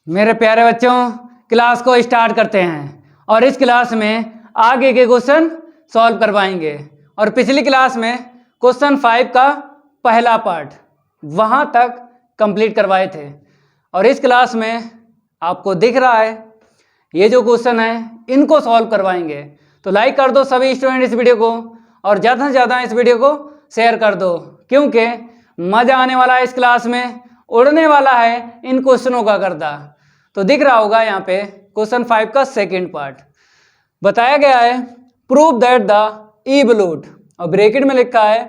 मेरे प्यारे बच्चों, क्लास को स्टार्ट करते हैं और इस क्लास में आगे के क्वेश्चन सॉल्व करवाएंगे। और पिछली क्लास में क्वेश्चन 5 का पहला पार्ट वहाँ तक कंप्लीट करवाए थे और इस क्लास में आपको दिख रहा है ये जो क्वेश्चन है इनको सॉल्व करवाएंगे। तो लाइक कर दो सभी स्टूडेंट इस वीडियो को और ज़्यादा से ज़्यादा इस वीडियो को शेयर कर दो, क्योंकि मज़ा आने वाला है इस क्लास में, उड़ने वाला है इन क्वेश्चनों का गर्दा। तो दिख रहा होगा यहाँ पे क्वेश्चन 5 का सेकंड पार्ट बताया गया है, प्रूव दैट द इवोल्यूट, और ब्रैकेट में लिखा है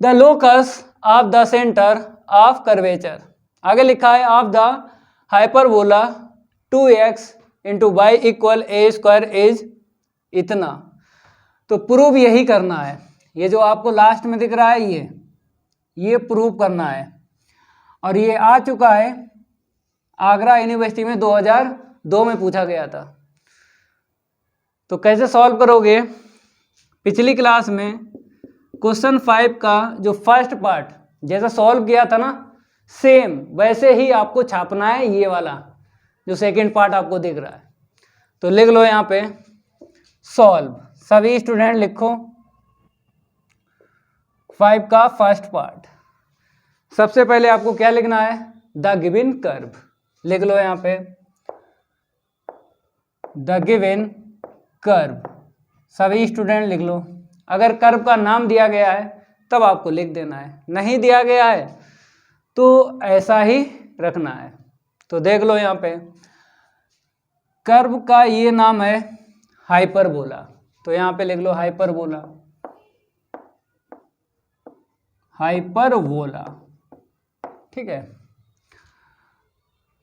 the locus of the centre of curvature, आगे लिखा है of the hyperbola 2x into y equal a square is इतना। तो प्रूव यही करना है, ये जो आपको लास्ट में दिख रहा है ये प्रूव करना है। और ये आ चुका है आगरा यूनिवर्सिटी में 2002 में पूछा गया था। तो कैसे सॉल्व करोगे? पिछली क्लास में क्वेश्चन 5 का जो फर्स्ट पार्ट जैसा सॉल्व किया था ना, सेम वैसे ही आपको छापना है ये वाला जो सेकंड पार्ट आपको दिख रहा है। तो लिख लो यहाँ पे सॉल्व, सभी स्टूडेंट लिखो 5 का फर्स्ट पार्ट। सबसे पहले आपको क्या लिखना है? द गिवन कर्व, लिख लो यहाँ पे द गिवन कर्व, सभी स्टूडेंट लिख लो। अगर कर्व का नाम दिया गया है तब आपको लिख देना है, नहीं दिया गया है तो ऐसा ही रखना है। तो देख लो यहाँ पे कर्व का ये नाम है हाइपरबोला, तो यहाँ पे लिख लो हाइपरबोला, हाइपरबोला, ठीक है।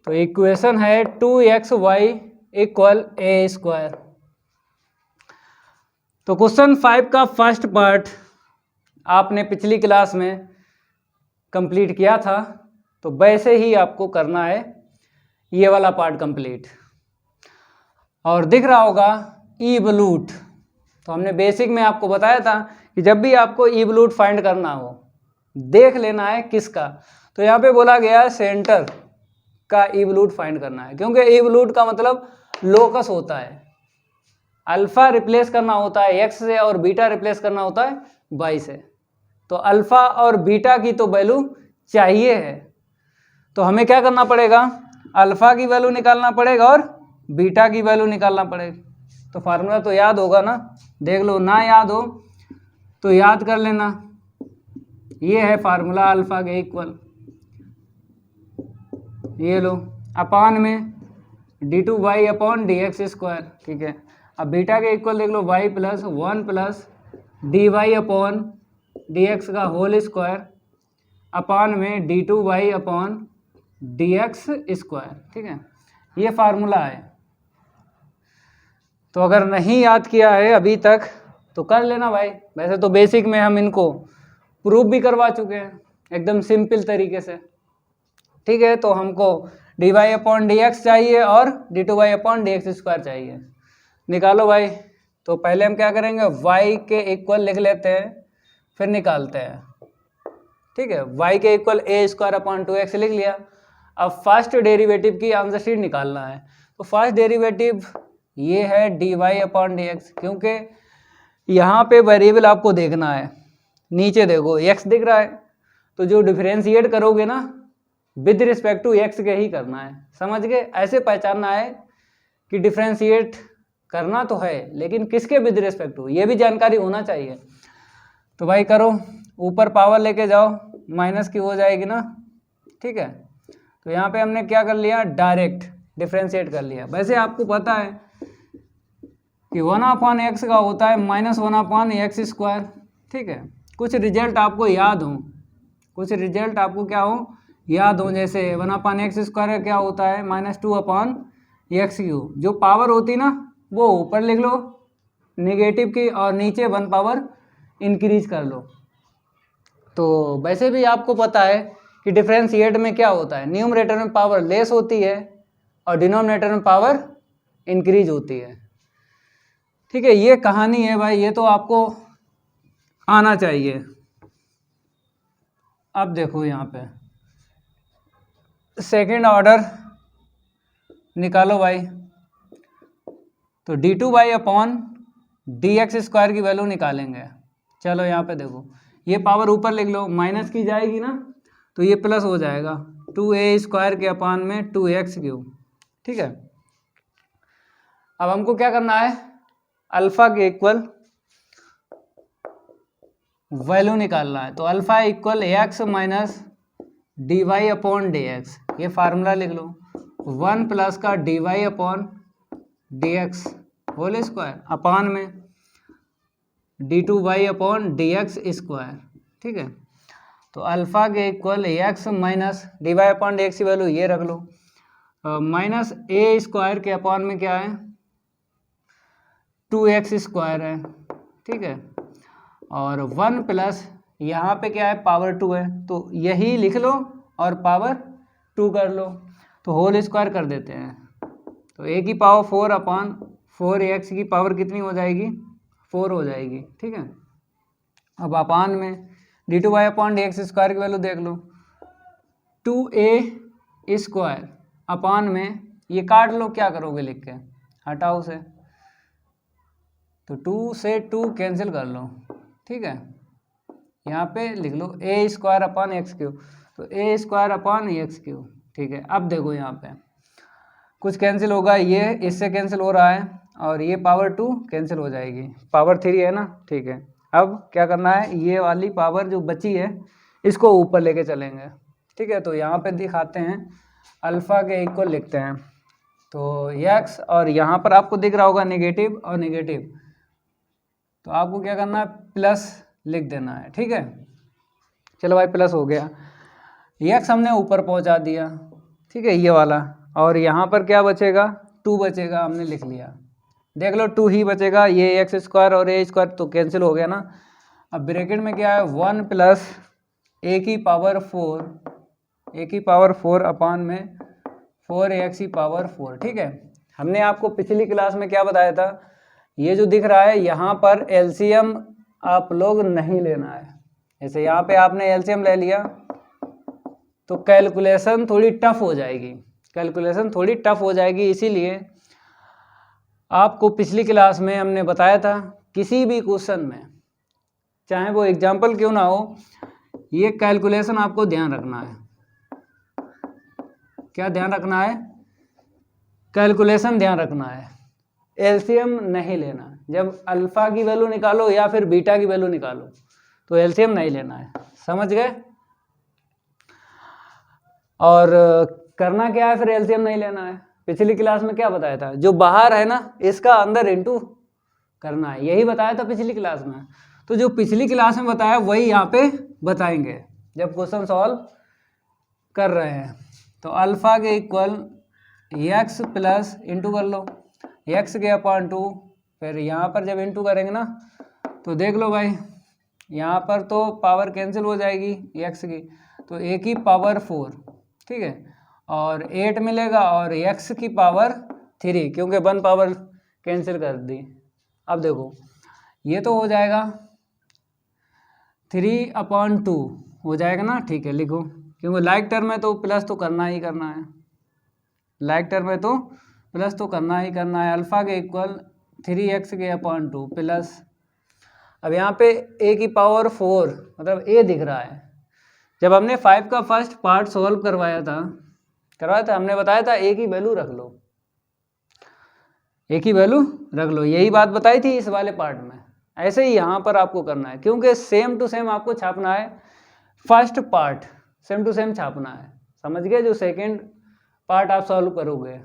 तो इक्वेशन है 2xy इक्वल ए स्क्वायर। तो क्वेश्चन 5 का फर्स्ट पार्ट आपने पिछली क्लास में कंप्लीट किया था, तो वैसे ही आपको करना है ये वाला पार्ट कंप्लीट। और दिख रहा होगा इवोल्यूट, तो हमने बेसिक में आपको बताया था कि जब भी आपको इवोल्यूट फाइंड करना हो देख लेना है किसका। तो यहाँ पे बोला गया है सेंटर का इवोल्यूट फाइंड करना है, क्योंकि इवोल्यूट का मतलब लोकस होता है। अल्फा रिप्लेस करना होता है एक्स से और बीटा रिप्लेस करना होता है वाई से। तो अल्फा और बीटा की तो वैल्यू चाहिए है, तो हमें क्या करना पड़ेगा? अल्फा की वैल्यू निकालना पड़ेगा और बीटा की वैल्यू निकालना पड़ेगा। तो फार्मूला तो याद होगा ना, देख लो, ना याद हो तो याद कर लेना। ये है फार्मूला अल्फा के इक्वल, ये लो, अपान में d2y अपॉन dx स्क्वायर, ठीक है। अब बीटा के इक्वल देख लो y plus 1 plus dy upon dx का होल स्क्वायर अपान में d2y अपॉन dx स्क्वायर, ठीक है। ये फार्मूला है। तो अगर नहीं याद किया है अभी तक तो कर लेना भाई, वैसे तो बेसिक में हम इनको प्रूफ भी करवा चुके हैं एकदम सिंपल तरीके से, ठीक है। तो हमको dy अपॉन dx चाहिए और d2y अपॉन dx स्क्वायर चाहिए, निकालो भाई। तो पहले हम क्या करेंगे, y के इक्वल लिख लेते हैं फिर निकालते हैं, ठीक है। y के equal a square upon 2x लिख लिया। अब फर्स्ट डेरिवेटिव की आंसर शीट निकालना है। तो फर्स्ट डेरिवेटिव ये है dy अपॉन dx, क्योंकि यहाँ पे वेरिएबल आपको देखना है, नीचे देखो x दिख रहा है, तो जो डिफरेंशिएट करोगे ना विद रिस्पेक्ट टू x के ही करना है, समझ गए? ऐसे पहचानना है कि डिफरेंशिएट करना तो है लेकिन किसके विद रिस्पेक्ट टू, ये भी जानकारी होना चाहिए। तो भाई करो, ऊपर पावर लेके जाओ, माइनस की हो जाएगी ना, ठीक है। तो यहाँ पे हमने क्या कर लिया, डायरेक्ट डिफरेंशिएट कर लिया। वैसे आपको पता है कि 1/x का होता है माइनस 1/x स्क्वायर, ठीक है। कुछ रिजल्ट आपको याद हो, कुछ रिजल्ट आपको क्या हो, याद हो, जैसे 1/x स्क्वायर का क्या होता है माइनस 2/x3। जो पावर होती ना वो ऊपर लिख लो नेगेटिव की और नीचे 1 पावर इंक्रीज कर लो। तो वैसे भी आपको पता है कि डिफरेंशिएट में क्या होता है, न्यूमरेटर में पावर लेस होती है और डिनोमिनेटर में पावर इंक्रीज होती है, ठीक है। ये कहानी है भाई, ये तो आपको आना चाहिए। अब देखो यहाँ पे सेकेंड ऑर्डर निकालो भाई। तो d2//dx² की वैल्यू निकालेंगे। चलो यहाँ पे देखो, ये पावर ऊपर लिख लो, माइनस की जाएगी ना तो ये प्लस हो जाएगा 2a² ठीक है। अब हमको क्या करना है, अल्फा के इक्वल वैल्यू निकालना है। तो alpha equal x minus dy/dx, ये फार्मूला लिख लो, 1 प्लस का dy/dx होल स्क्वायर अपान में d2//dx²। ठीक है, तो अल्फा के इक्वल x माइनस dy/dx की वैल्यू ये रख लो, माइनस a² के अपान में क्या है 2x² है। ठीक है, और 1 प्लस यहाँ पे क्या है पावर 2 है, तो यही लिख लो और पावर 2 कर लो, तो होल स्क्वायर कर देते हैं। तो a की पावर 4 अपान 4x की पावर कितनी हो जाएगी 4 हो जाएगी। ठीक है, अब अपान में d2//dx² की वैल्यू देख लो, 2a² अपान में ये काट लो, क्या करोगे लिख के, हटाओ से, तो 2 से 2 कैंसिल कर लो। ठीक है, यहाँ पे लिख लो a² अपान x³, तो a² अपान x³। ठीक है, अब देखो यहाँ पे कुछ कैंसिल होगा, ये इससे कैंसिल हो रहा है और ये पावर 2 कैंसिल हो जाएगी, पावर 3 है ना। ठीक है, अब क्या करना है, ये वाली पावर जो बची है इसको ऊपर लेके चलेंगे। ठीक है, तो यहाँ पे दिखाते हैं अल्फा के इक्वल लिखते हैं, तो x और यहाँ पर आपको दिख रहा होगा नेगेटिव और नेगेटिव, तो आपको क्या करना है प्लस लिख देना है। ठीक है, चलो भाई प्लस हो गया, x हमने ऊपर पहुंचा दिया। ठीक है, ये वाला, और यहाँ पर क्या बचेगा 2 बचेगा, हमने लिख लिया, देख लो 2 ही बचेगा, ये x² और a² तो कैंसिल हो गया ना। अब ब्रैकेट में क्या है 1 प्लस a की पावर 4 अपान में 4x⁴। ठीक है, हमने आपको पिछली क्लास में क्या बताया था, ये जो दिख रहा है यहाँ पर एलसीएम आप लोग नहीं लेना है। जैसे यहाँ पे आपने एलसीएम ले लिया तो कैलकुलेशन थोड़ी टफ हो जाएगी, इसीलिए आपको पिछली क्लास में हमने बताया था किसी भी क्वेश्चन में, चाहे वो एग्जाम्पल क्यों ना हो, ये कैलकुलेशन आपको ध्यान रखना है। क्या ध्यान रखना है, कैलकुलेशन ध्यान रखना है, एलसीएम नहीं लेना। जब अल्फा की वैल्यू निकालो या फिर बीटा की वैल्यू निकालो तो एलसीएम नहीं लेना है, समझ गए। और करना क्या है फिर, एलसीएम नहीं लेना है। पिछली क्लास में क्या बताया था, जो बाहर है ना इसका अंदर इनटू करना है, यही बताया था पिछली क्लास में। तो जो पिछली क्लास में बताया वही यहाँ पे बताएंगे जब क्वेश्चन सॉल्व कर रहे हैं। तो अल्फा के इक्वल x प्लस इंटू कर लो x/2, फिर यहाँ पर जब इंटू करेंगे ना तो देख लो भाई यहाँ पर तो पावर कैंसिल हो जाएगी x की, तो a की पावर 4। ठीक है, और 8 मिलेगा और x की पावर 3, क्योंकि 1 पावर कैंसिल कर दी। अब देखो ये तो हो जाएगा 3/2 हो जाएगा ना। ठीक है, लिखो, क्योंकि लाइक टर्म में तो प्लस तो करना ही करना है, अल्फा के इक्वल 3x/2 प्लस, अब यहाँ पे a की पावर 4 मतलब a दिख रहा है। जब हमने 5 का फर्स्ट पार्ट सॉल्व करवाया था हमने बताया था a की वैल्यू रख लो, यही बात बताई थी इस वाले पार्ट में। ऐसे ही यहाँ पर आपको करना है, क्योंकि सेम टू सेम आपको छापना है, first part same to same छापना है, समझ गए। जो सेकेंड पार्ट आप सॉल्व करोगे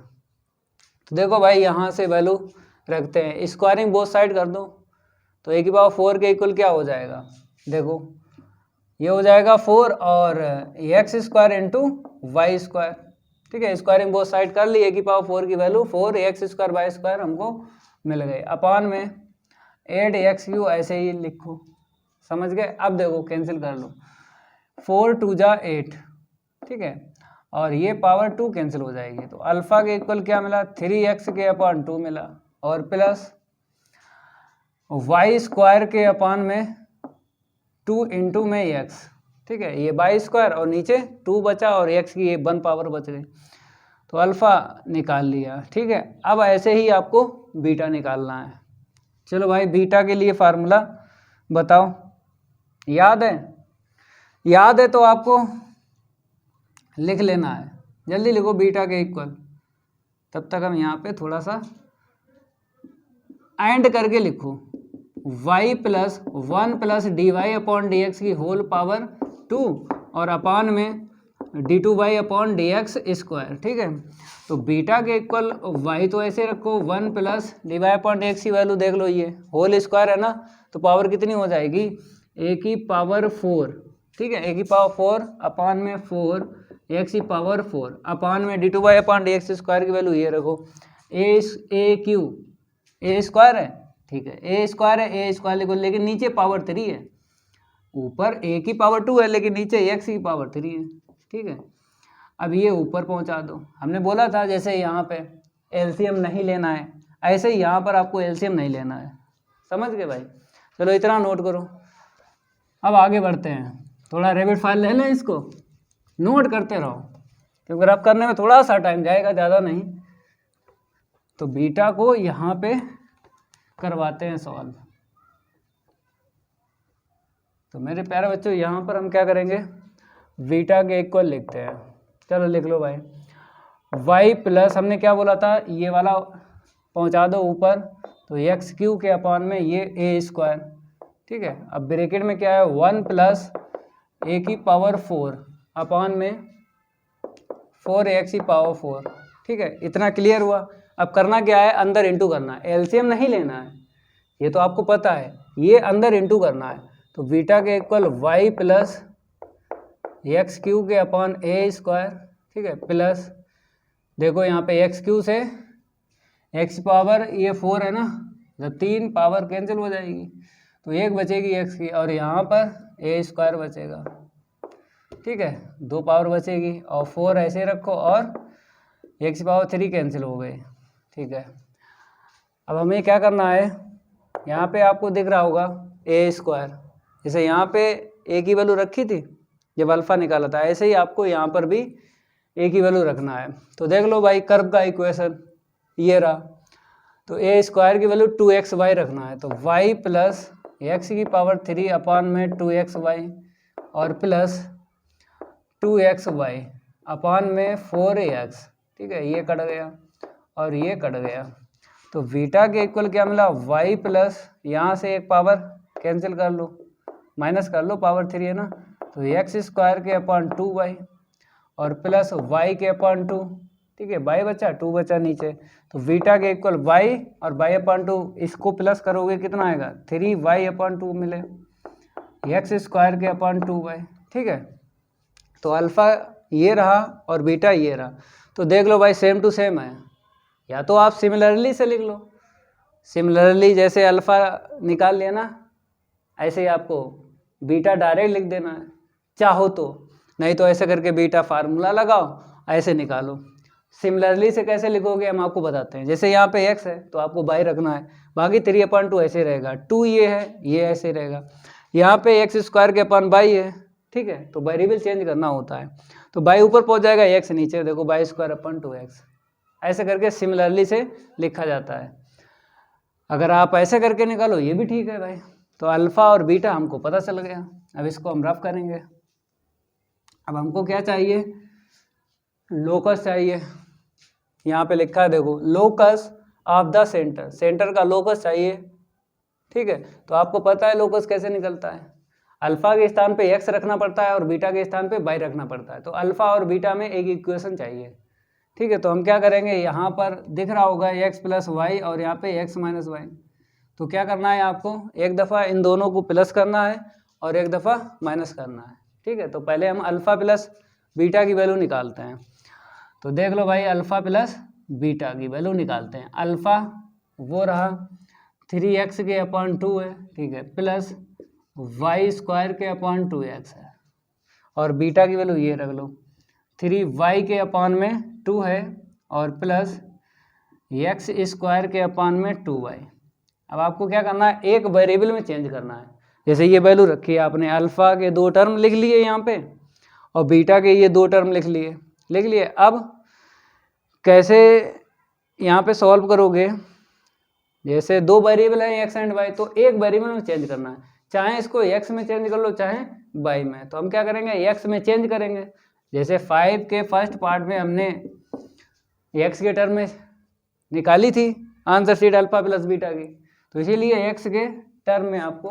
तो देखो भाई यहाँ से वैल्यू रखते हैं, स्क्वायरिंग बोथ साइड कर दो, तो a की पावर 4 के इक्वल क्या हो जाएगा, देखो ये हो जाएगा 4 और x² इंटू y²। ठीक है, स्क्वायरिंग बोथ साइड कर ली, a की पावर 4 की वैल्यू 4x² y² हमको मिल गई, अपान में 8x³ ऐसे ही लिखो, समझ गए। अब देखो कैंसिल कर लो, 4 2 जा 8। ठीक है, और ये पावर 2 कैंसिल हो जाएगी, तो अल्फा के इक्वल क्या मिला 3x/2 मिला, और प्लस y² के अपान में 2 इंटू में x। ठीक है, ये y² और नीचे 2 बचा और x की ये 1 पावर बच गई, तो अल्फ़ा निकाल लिया, ठीक है। अब ऐसे ही आपको बीटा निकालना है। चलो भाई बीटा के लिए फार्मूला बताओ, याद है? याद है तो आपको लिख लेना है, जल्दी लिखो बीटा के इक्वल। तब तक हम यहाँ पे थोड़ा सा एंड करके लिखो, y plus 1 plus d y upon d x की होल पावर 2 और अपान में d two y upon d x square, ठीक है। तो बीटा के इक्वल y तो ऐसे रखो 1 plus d y upon d x की वैल्यू देख लो, ये होल स्क्वायर है ना, तो पावर कितनी हो जाएगी, a की पावर 4, ठीक है, a की पावर 4 अपान में 4 एक्स की पावर 4 अपान में d two y upon d x square की वैल्यू ये रखो, ए क्यू ए स्क्वायर है, ठीक है, ए स्क्वायर है, ए स्क्वायर लिखो, लेकिन नीचे पावर 3 है, ऊपर ए की पावर 2 है लेकिन नीचे एक्स की पावर 3 है, ठीक है। अब ये ऊपर पहुंचा दो, हमने बोला था जैसे यहाँ पे एलसीएम नहीं लेना है, ऐसे ही यहाँ पर आपको एलसीएम नहीं लेना है, समझ गए भाई। चलो इतना नोट करो। अब आगे बढ़ते हैं, थोड़ा रैपिड फायर ले लें, इसको नोट करते रहो क्योंकि रब करने में थोड़ा सा टाइम जाएगा, ज़्यादा नहीं। तो बीटा को यहाँ पे करवाते हैं सॉल्व। तो मेरे प्यारे बच्चों यहाँ पर हम क्या करेंगे, बीटा के इक्वल लिखते हैं। चलो लिख लो भाई, y प्लस हमने क्या बोला था, ये वाला पहुँचा दो ऊपर, तो एक्स क्यू के अपान में ये ए स्क्वायर, ठीक है। अब ब्रैकेट में क्या है, 1 प्लस ए की पावर 4 अपान में 4 एक्स की पावर 4, ठीक है। इतना क्लियर हुआ। अब करना क्या है, अंदर इंटू करना है, एलसीएम नहीं लेना है, ये तो आपको पता है, ये अंदर इंटू करना है। तो बीटा के equal y plus x Q के अपॉन ए स्क्वायर, ठीक है, प्लस देखो यहाँ पे एक्स क्यू से एक्स पावर ये 4 है ना, जब 3 पावर कैंसिल हो जाएगी तो 1 बचेगी एक्स की, और यहाँ पर ए स्क्वायर बचेगा, ठीक है, 2 पावर बचेगी, और 4 ऐसे रखो और एक्स पावर 3 कैंसिल हो गई, ठीक है। अब हमें क्या करना है, यहाँ पे आपको दिख रहा होगा ए स्क्वायर, जैसे यहाँ पे ए की वैल्यू रखी थी जब अल्फ़ा निकाला था, ऐसे ही आपको यहाँ पर भी ए की वैल्यू रखना है। तो देख लो भाई कर्व का इक्वेशन ये रहा, तो ए स्क्वायर की वैल्यू 2xy रखना है, तो y प्लस एक्स की पावर 3 अपान में 2xy और प्लस 2xy अपान में 4ax, ठीक है, ये कट गया और ये कट गया। तो बीटा के इक्वल क्या मिला, y प्लस यहाँ से एक पावर कैंसिल कर लो, माइनस कर लो, पावर 3 है ना, तो एक्स स्क्वायर के अपान 2y और प्लस y के अपान 2, ठीक है, y बचा 2 बचा नीचे, तो बीटा के इक्वल y और y अपान 2, इसको प्लस करोगे कितना आएगा, 3y अपान 2 मिले, एक्स स्क्वायर के अपान 2y, ठीक है। तो अल्फ़ा ये रहा और बीटा ये रहा, तो देख लो भाई सेम टू सेम है, या तो आप सिमिलरली से लिख लो, सिमिलरली जैसे अल्फ़ा निकाल लिया ना, ऐसे ही आपको बीटा डायरेक्ट लिख देना है चाहो तो, नहीं तो ऐसे करके बीटा फार्मूला लगाओ ऐसे निकालो। सिमिलरली से कैसे लिखोगे हम आपको बताते हैं, जैसे यहाँ पे x है तो आपको y रखना है, बाकी 3/2 ऐसे रहेगा, 2 ये है, ये ऐसे रहेगा, यहाँ पे एक्स स्क्वायर के अपान y है, ठीक है, तो वेरिएबल चेंज करना होता है, तो y ऊपर पहुँच जाएगा, x नीचे, देखो y स्क्वायर अपान 2x, ऐसे करके सिमिलरली से लिखा जाता है। अगर आप ऐसे करके निकालो ये भी ठीक है भाई। तो अल्फ़ा और बीटा हमको पता चल गया, अब इसको हम रफ करेंगे। अब हमको क्या चाहिए, लोकस चाहिए, यहाँ पे लिखा है देखो, locus of the centre, centre का लोकस चाहिए, ठीक है। तो आपको पता है लोकस कैसे निकलता है, अल्फ़ा के स्थान पे x रखना पड़ता है और बीटा के स्थान पे y रखना पड़ता है, तो अल्फ़ा और बीटा में एक इक्वेशन चाहिए, ठीक है। तो हम क्या करेंगे, यहाँ पर दिख रहा होगा x प्लस वाई और यहाँ पे x माइनस वाई, तो क्या करना है आपको, एक दफ़ा इन दोनों को प्लस करना है और एक दफ़ा माइनस करना है, ठीक है। तो पहले हम अल्फ़ा प्लस बीटा की वैल्यू निकालते हैं, तो देख लो भाई अल्फ़ा प्लस बीटा की वैल्यू निकालते हैं। अल्फ़ा वो रहा 3x के अपान 2 है, ठीक है, प्लस y स्क्वायर के अपान 2x है, और बीटा की वैल्यू ये रख लो, 3y के अपान में 2 है और प्लस x स्क्वायर के अपान में 2y। अब आपको क्या करना है, एक वेरिएबल में चेंज करना है, जैसे ये वैल्यू रखी है आपने, अल्फ़ा के 2 टर्म लिख लिए यहाँ पे और बीटा के ये 2 टर्म लिख लिए। अब कैसे यहाँ पे सॉल्व करोगे, जैसे दो वेरिएबल हैं एक्स एंड वाई, तो एक वेरिएबल में चेंज करना है, चाहे इसको एक्स में चेंज कर लो चाहे वाई में। तो हम क्या करेंगे, एक्स में चेंज करेंगे। जैसे 5 के फर्स्ट पार्ट में हमने एक्स के टर्म में निकाली थी answer sheet alpha plus beta की, तो इसीलिए एक्स के टर्म में आपको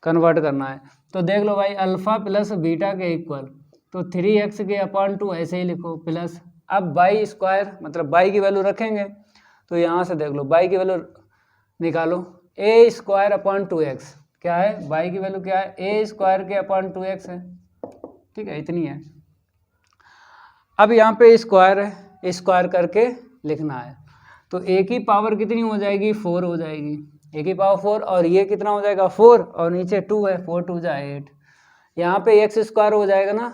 कन्वर्ट करना है। तो देख लो भाई, अल्फा प्लस बीटा के इक्वल, तो 3x के अपॉन 2 ऐसे ही लिखो प्लस, अब वाई स्क्वायर मतलब वाई की वैल्यू रखेंगे, तो यहाँ से देख लो वाई की वैल्यू निकालो, ए स्क्वायर अपॉन 2x क्या है, वाई की वैल्यू क्या है, ए स्क्वायर के अपॉन 2x है, ठीक है, इतनी है। अब यहाँ पे स्क्वायर है, स्क्वायर करके लिखना है, तो ए की पावर कितनी हो जाएगी, 4 हो जाएगी, ए की पावर 4, और ये कितना हो जाएगा 4, और नीचे 2 है, 4 2 जा 8, यहाँ पे एक्स स्क्वायर हो जाएगा ना,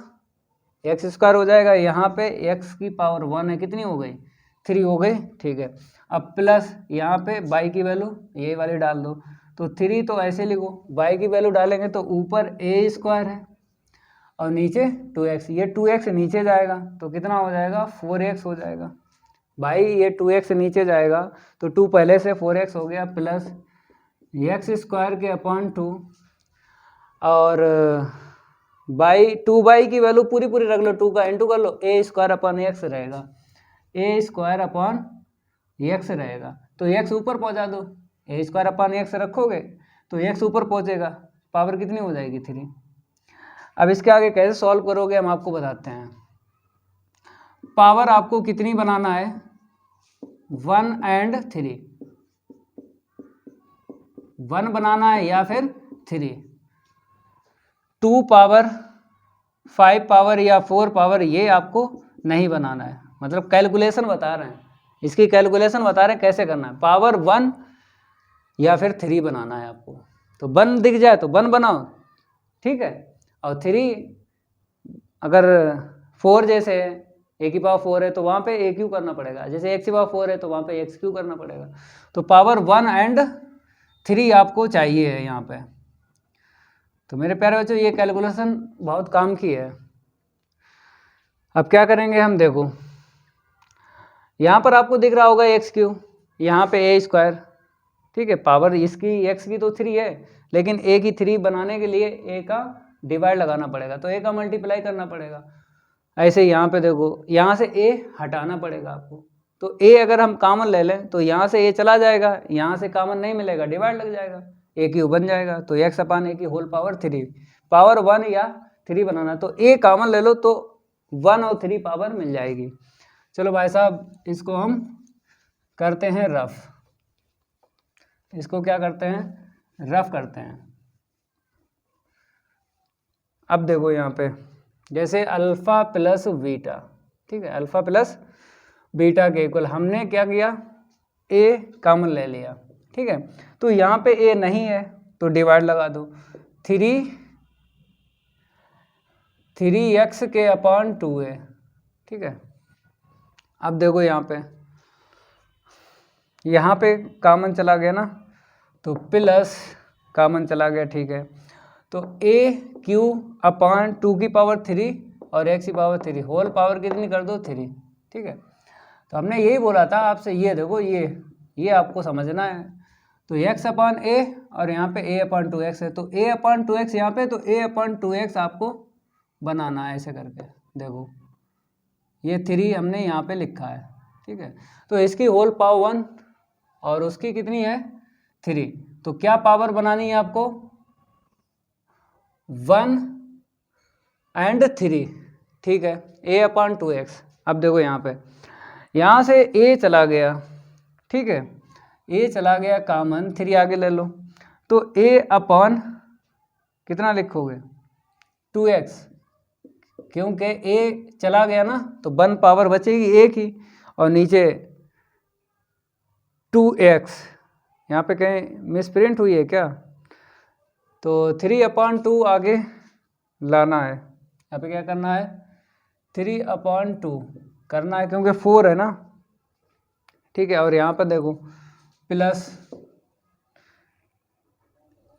एक्स स्क्वायर हो जाएगा, यहाँ पे एक्स की पावर 1 है, कितनी हो गई 3 हो गई, ठीक है। अब प्लस यहाँ पे वाई की वैल्यू ये वाली डाल दो, तो 3 तो ऐसे लिखो, वाई की वैल्यू डालेंगे तो ऊपर ए स्क्वायर है और नीचे 2x, ये 2x नीचे जाएगा तो कितना हो जाएगा 4x हो जाएगा भाई, ये 2x नीचे जाएगा तो 2 पहले से 4x हो गया, प्लस एक्स स्क्वायर के अपॉन 2, और बाई 2 की वैल्यू पूरी पूरी रख लो, 2 का इंटू कर लो, ए स्क्वायर अपॉन एक्स रहेगा, ए स्क्वायर अपॉन एक्स रहेगा, तो एक्स ऊपर पहुंचा दो, ए स्क्वायर अपॉन एक्स रखोगे तो एक्स ऊपर पहुंचेगा, पावर कितनी हो जाएगी 3। अब इसके आगे कैसे सॉल्व करोगे हम आपको बताते हैं। पावर आपको कितनी बनाना है, 1 एंड 3, 1 बनाना है या फिर 3, 2 पावर 5 पावर या 4 पावर ये आपको नहीं बनाना है, मतलब कैलकुलेशन बता रहे हैं, इसकी कैलकुलेशन बता रहे हैं कैसे करना है। पावर 1 या फिर 3 बनाना है आपको, तो 1 दिख जाए तो 1 बनाओ, ठीक है, और 3 अगर 4 जैसे है, ए की पावर 4 है तो वहाँ पे ए क्यू करना पड़ेगा, जैसे एक्स की पावर 4 है तो वहाँ पे एक्स क्यू करना पड़ेगा, तो पावर 1 एंड 3 आपको चाहिए है यहाँ पे। तो मेरे प्यारे बच्चों ये कैलकुलेशन बहुत काम की है। अब क्या करेंगे हम, देखो यहाँ पर आपको दिख रहा होगा एक्स क्यू, यहाँ पे ए स्क्वायर, ठीक है, पावर इसकी एक्स की तो 3 है, लेकिन ए की 3 बनाने के लिए ए का डिवाइड लगाना पड़ेगा, तो ए का मल्टीप्लाई करना पड़ेगा। ऐसे यहाँ पे देखो, यहाँ से ए हटाना पड़ेगा आपको, तो ए अगर हम कॉमन ले लें तो यहाँ से ए चला जाएगा, यहाँ से कॉमन नहीं मिलेगा, डिवाइड लग जाएगा, ए क्यू बन जाएगा, तो एक्स अपान ए की होल पावर 3, पावर 1 या 3 बनाना, तो ए कॉमन ले लो तो 1 और 3 पावर मिल जाएगी। चलो भाई साहब इसको हम करते हैं रफ, इसको क्या करते हैं, रफ करते हैं। अब देखो यहाँ पे जैसे अल्फ़ा प्लस बीटा, ठीक है, अल्फ़ा प्लस बीटा के इक्वल हमने क्या किया, ए कॉमन ले लिया, ठीक है, तो यहाँ पे ए नहीं है तो डिवाइड लगा दो, 3x के अपॉन 2 है, ठीक है। अब देखो यहाँ पे कॉमन चला गया ना, तो प्लस कॉमन चला गया, ठीक है, तो ए क्यू अपॉन 2 की पावर 3 और एक्स की पावर 3, होल पावर कितनी कर दो 3, ठीक है। तो हमने यही बोला था आपसे, ये देखो ये आपको समझना है, तो x अपॉन ए और यहाँ पे a अपॉन 2x है, तो a अपॉन 2x यहाँ पे, तो a अपॉन 2x आपको बनाना है ऐसे करके, देखो ये 3 हमने यहाँ पे लिखा है, ठीक है, तो इसकी होल पावर 1 और उसकी कितनी है 3, तो क्या पावर बनानी है आपको 1 एंड 3, ठीक है, a अपॉन 2x। अब देखो यहाँ से a चला गया, ठीक है, a चला गया कॉमन, 3 आगे ले लो, तो a अपॉन कितना लिखोगे 2x, क्योंकि a चला गया ना तो 1 पावर बचेगी a की, और नीचे 2x, यहाँ पे कहीं मिसप्रिंट हुई है क्या, तो 3 अपॉन 2 आगे लाना है, यहाँ पे क्या करना है 3 अपॉन 2 करना है, क्योंकि 4 है ना, ठीक है, और यहाँ पर देखो प्लस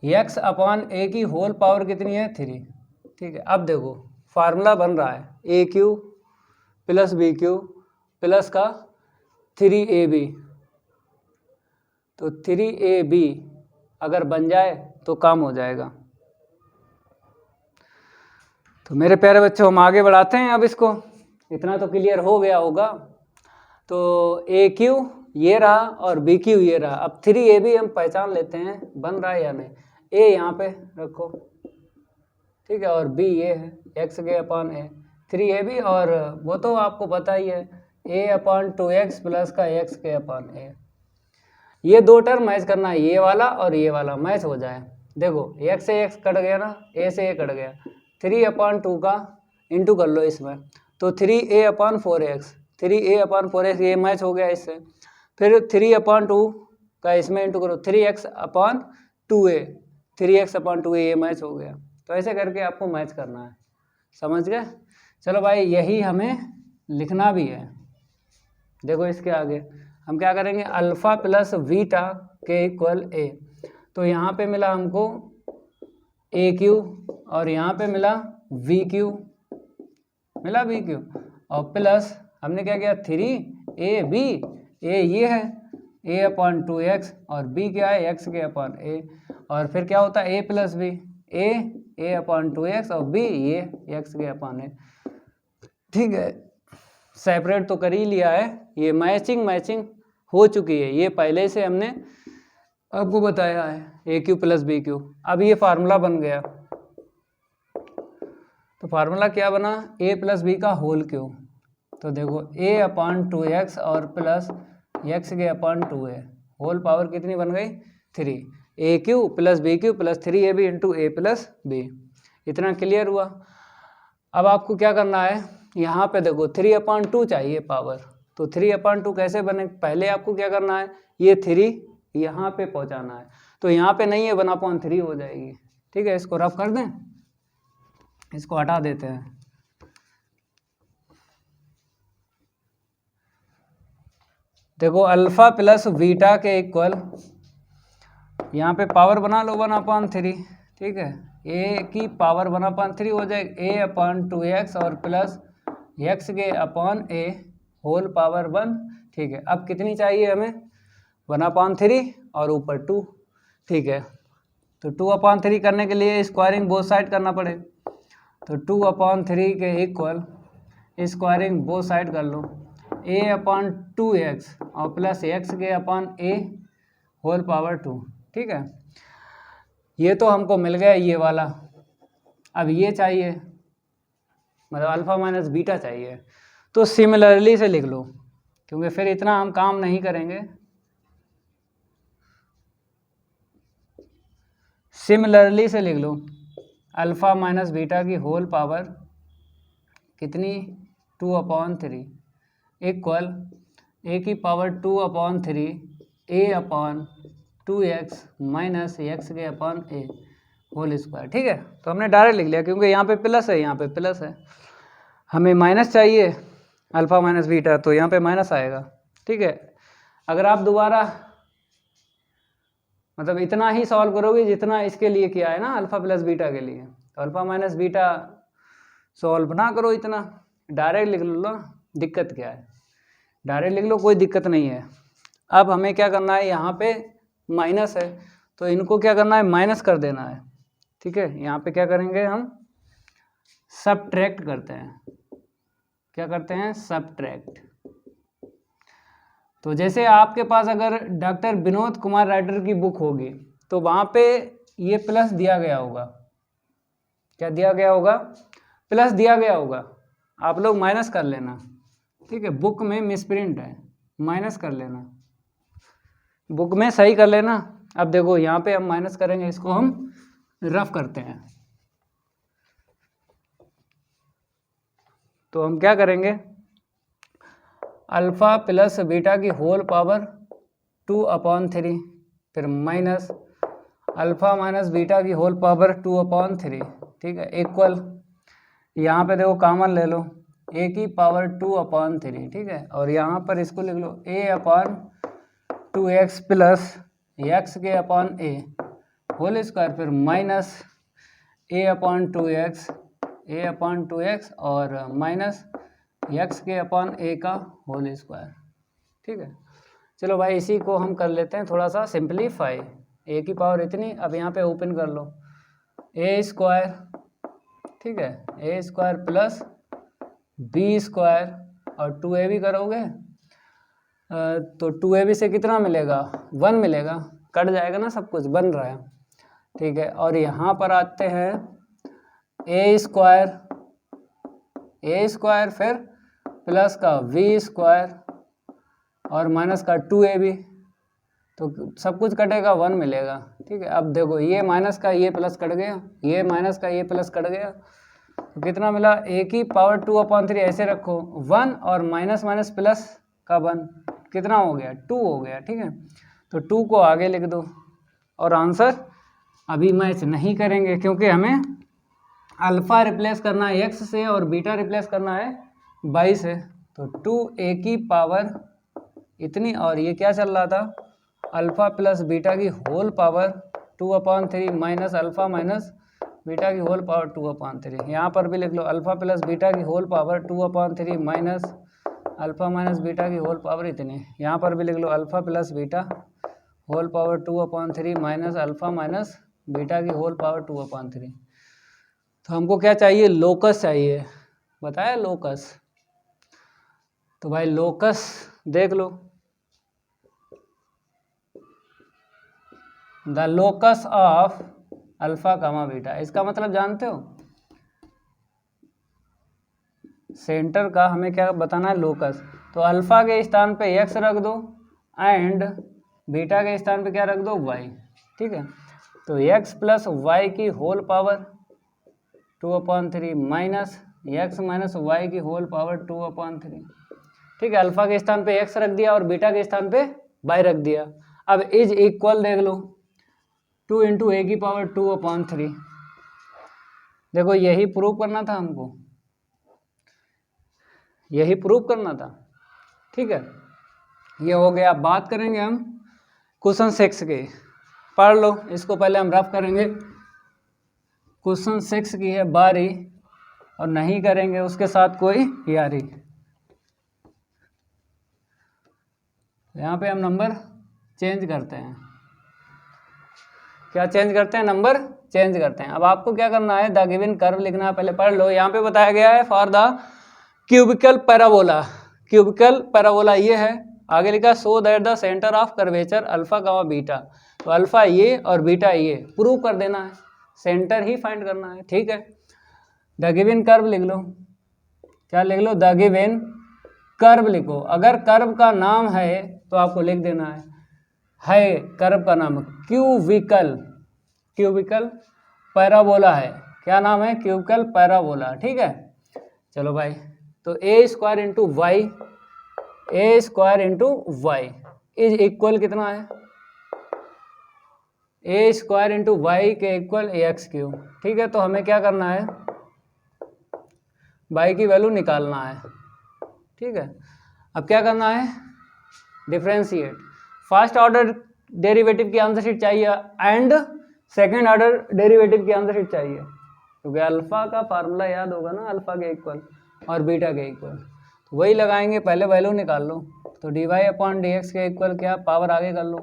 x अपॉन ए की होल पावर कितनी है 3, ठीक है। अब देखो फार्मूला बन रहा है a cube plus b cube plus का 3ab, तो 3ab अगर बन जाए तो काम हो जाएगा। तो मेरे प्यारे बच्चों हम आगे बढ़ाते हैं अब इसको, इतना तो क्लियर हो गया होगा। तो ए क्यू ये रहा और बी क्यू ये रहा। अब 3ab हम पहचान लेते हैं बन रहा है या नहीं। ए यहाँ पे रखो, ठीक है, और बी ये है एक्स के अपान ए। 3ab और वो तो आपको पता ही है a/2x प्लस का x के अपान ए। ये दो टर्म मैच करना है, ये वाला और ये वाला मैच हो जाए। देखो x से x कट गया ना, a से a कट गया, 3/2 का इंटू कर लो इसमें, तो 3a/4x, 3a/4x ये मैच हो गया इससे। फिर 3/2 का इसमें इंटू करो, 3x/2a, 3x/2a ये मैच हो गया। तो ऐसे करके आपको मैच करना है, समझ गए। चलो भाई यही हमें लिखना भी है। देखो इसके आगे हम क्या करेंगे, अल्फ़ा प्लस बीटा के इक्वल ए। तो यहाँ पे मिला हमको ए क्यू और यहाँ पे मिला वी क्यू, मिला वी क्यू, और प्लस हमने क्या किया 3ab, ए ये है a/2x और b क्या है x के अपान ए, और फिर क्या होता है a प्लस बी, a/2x और b ये x के अपान ए। ठीक है, सेपरेट तो कर ही लिया है, ये मैचिंग हो चुकी है, ये पहले से हमने आपको बताया है a cube plus b Q. अब ये फार्मूला बन गया, तो फार्मूला क्या बना, ए प्लस बी का होल क्यू। तो देखो a/2x और प्लस x के अपान 2a, होल पावर कितनी बन गई 3, a cube plus b cube plus 3ab into a plus b. इतना क्लियर हुआ। अब आपको क्या करना है, यहाँ पे देखो 3/2 चाहिए पावर, तो 3/2 कैसे बने, पहले आपको क्या करना है, ये 3 यहाँ पे पहुँचाना है, तो यहाँ पे नहीं है 1/3 हो जाएगी। ठीक है, इसको रफ कर दें, इसको हटा देते हैं। देखो अल्फ़ा प्लस बीटा के इक्वल, यहाँ पे पावर बना लो 1/3, ठीक है, ए की पावर 1/3 हो जाएगी, a/2x और प्लस x के अपान ए होल पावर 1। ठीक है, अब कितनी चाहिए हमें 1/3 और ऊपर 2। ठीक है, तो 2/3 करने के लिए स्क्वायरिंग बोथ साइड करना पड़े, तो 2/3 के इक्वल स्क्वायरिंग बोथ साइड कर लो, a/2x और प्लस x के अपान ए होल पावर 2। ठीक है, ये तो हमको मिल गया ये वाला। अब ये चाहिए, मतलब अल्फ़ा माइनस बीटा चाहिए, तो सिमिलरली से लिख लो, क्योंकि फिर इतना हम काम नहीं करेंगे। सिमिलरली से लिख लो, अल्फ़ा माइनस बीटा की होल पावर कितनी 2/3 इक्वल ए की पावर 2/3 a/2x माइनस x के अपान ए होल स्क्वायर। ठीक है, तो हमने डायरेक्ट लिख लिया, क्योंकि यहाँ पे प्लस है, यहाँ पे प्लस है, हमें माइनस चाहिए अल्फ़ा माइनस बीटा, तो यहाँ पे माइनस आएगा। ठीक है, अगर आप दोबारा मतलब इतना ही सॉल्व करोगे जितना इसके लिए किया है ना, अल्फ़ा प्लस बीटा के लिए, तो अल्फ़ा माइनस बीटा सॉल्व ना करो, इतना डायरेक्ट लिख लो ना, दिक्कत क्या है, डायरेक्ट लिख लो, कोई दिक्कत नहीं है। अब हमें क्या करना है, यहाँ पे माइनस है, तो इनको क्या करना है, माइनस कर देना है। ठीक है, यहाँ पे क्या करेंगे हम, सबट्रैक्ट करते हैं। क्या करते हैं, सबट्रैक्ट। तो जैसे आपके पास अगर डॉक्टर विनोद कुमार राइटर की बुक होगी, तो वहाँ पे ये प्लस दिया गया होगा, क्या दिया गया होगा, प्लस दिया गया होगा, आप लोग माइनस कर लेना। ठीक है, बुक में मिसप्रिंट है, माइनस कर लेना, बुक में सही कर लेना। अब देखो यहाँ पे हम माइनस करेंगे, इसको हम रफ करते हैं, तो हम क्या करेंगे, अल्फ़ा प्लस बीटा की होल पावर 2/3, फिर माइनस अल्फ़ा माइनस बीटा की होल पावर 2/3। ठीक है, इक्वल, यहाँ पे देखो कॉमन ले लो, a की पावर 2/3। ठीक है, और यहाँ पर इसको लिख लो a/2x प्लस x के अपान ए होल स्क्वायर, फिर माइनस a/2x और माइनस x के अपान ए का होल स्क्वायर। ठीक है। चलो भाई इसी को हम कर लेते हैं थोड़ा सा सिंप्लीफाई। ए की पावर इतनी, अब यहाँ पे ओपन कर लो, ए स्क्वायर, ठीक है, a square plus b square, और 2ab भी करोगे तो 2ab से कितना मिलेगा, 1 मिलेगा, कट जाएगा ना, सब कुछ बन रहा है, ठीक है। और यहाँ पर आते हैं ए स्क्वायर फिर प्लस का वी स्क्वायर और माइनस का 2ab, तो सब कुछ कटेगा, 1 मिलेगा, ठीक है। अब देखो ये माइनस का ये प्लस कट गया, ये माइनस का ये प्लस कट गया, तो कितना मिला, ए की पावर 2/3 ऐसे रखो, 1 और माइनस माइनस प्लस का 1 कितना हो गया, 2 हो गया, ठीक है। तो 2 को आगे लिख दो, और आंसर अभी मैच नहीं करेंगे क्योंकि हमें अल्फ़ा रिप्लेस करना है x से और बीटा रिप्लेस करना है y से। तो 2a की पावर इतनी, और ये क्या चल रहा था, अल्फ़ा प्लस बीटा की whole power 2/3 minus alpha minus beta की होल पावर 2/3। यहाँ पर भी लिख लो अल्फ़ा प्लस बीटा की whole power 2/3 minus alpha minus beta की होल पावर इतनी। यहाँ पर भी लिख लो alpha plus beta whole power 2/3 minus alpha minus beta की होल पावर 2/3। तो हमको क्या चाहिए, लोकस चाहिए, बताया लोकस। तो भाई लोकस देख लो, the locus of alpha comma beta, इसका मतलब जानते हो, सेंटर का हमें क्या बताना है, लोकस। तो अल्फा के स्थान पे x रख दो एंड बीटा के स्थान पे क्या रख दो, y, ठीक है। तो x प्लस वाई की whole power 2/3 minus x minus y की होल पावर 2/3, ठीक है। अल्फा के स्थान पे x रख दिया और बीटा के स्थान पे y रख दिया। अब इज इक्वल देख लो, 2 इंटू ए की पावर 2/3। देखो यही प्रूव करना था हमको, यही प्रूव करना था, ठीक है। ये हो गया। बात करेंगे हम क्वेश्चन 6 के, पढ़ लो इसको, पहले हम रफ करेंगे। क्वेश्चन 6 की है बारी, और नहीं करेंगे उसके साथ कोई यारी। यहाँ पे हम नंबर चेंज करते हैं, क्या चेंज करते हैं, नंबर चेंज करते हैं। अब आपको क्या करना है, द गिवन कर्व लिखना है, पहले पढ़ लो। यहाँ पे बताया गया है for the cubical parabola, cubical parabola ये है, आगे लिखा so that the centre of curvature alpha comma beta, तो अल्फा ये और बीटा ये प्रूव कर देना है, सेंटर ही फाइंड करना है, ठीक है। द गिवन कर्व लिख लो, क्या लिख लो, द गिवन कर्व लिखो। अगर कर्व का नाम है तो आपको लिख देना है कर्व का नाम क्यूबिकल, क्यूबिकल पैराबोला है, क्या नाम है, क्यूबिकल पैराबोला, ठीक है। चलो भाई, तो a square into y, a square into y is equal कितना है, ए स्क्वायर इंटू वाई के इक्वल एक्स क्यूब, ठीक है। तो हमें क्या करना है, वाई की वैल्यू निकालना है, ठीक है। अब क्या करना है, डिफरेंशिएट, फर्स्ट ऑर्डर डेरिवेटिव की आंसर शीट चाहिए एंड सेकंड ऑर्डर डेरिवेटिव की आंसर शीट चाहिए, क्योंकि अल्फा का फार्मूला याद होगा ना, अल्फा के इक्वल और बीटा के इक्वल, तो वही लगाएंगे, पहले वैल्यू निकाल लो। तो dy/dx के इक्वल क्या, पावर आगे कर लो,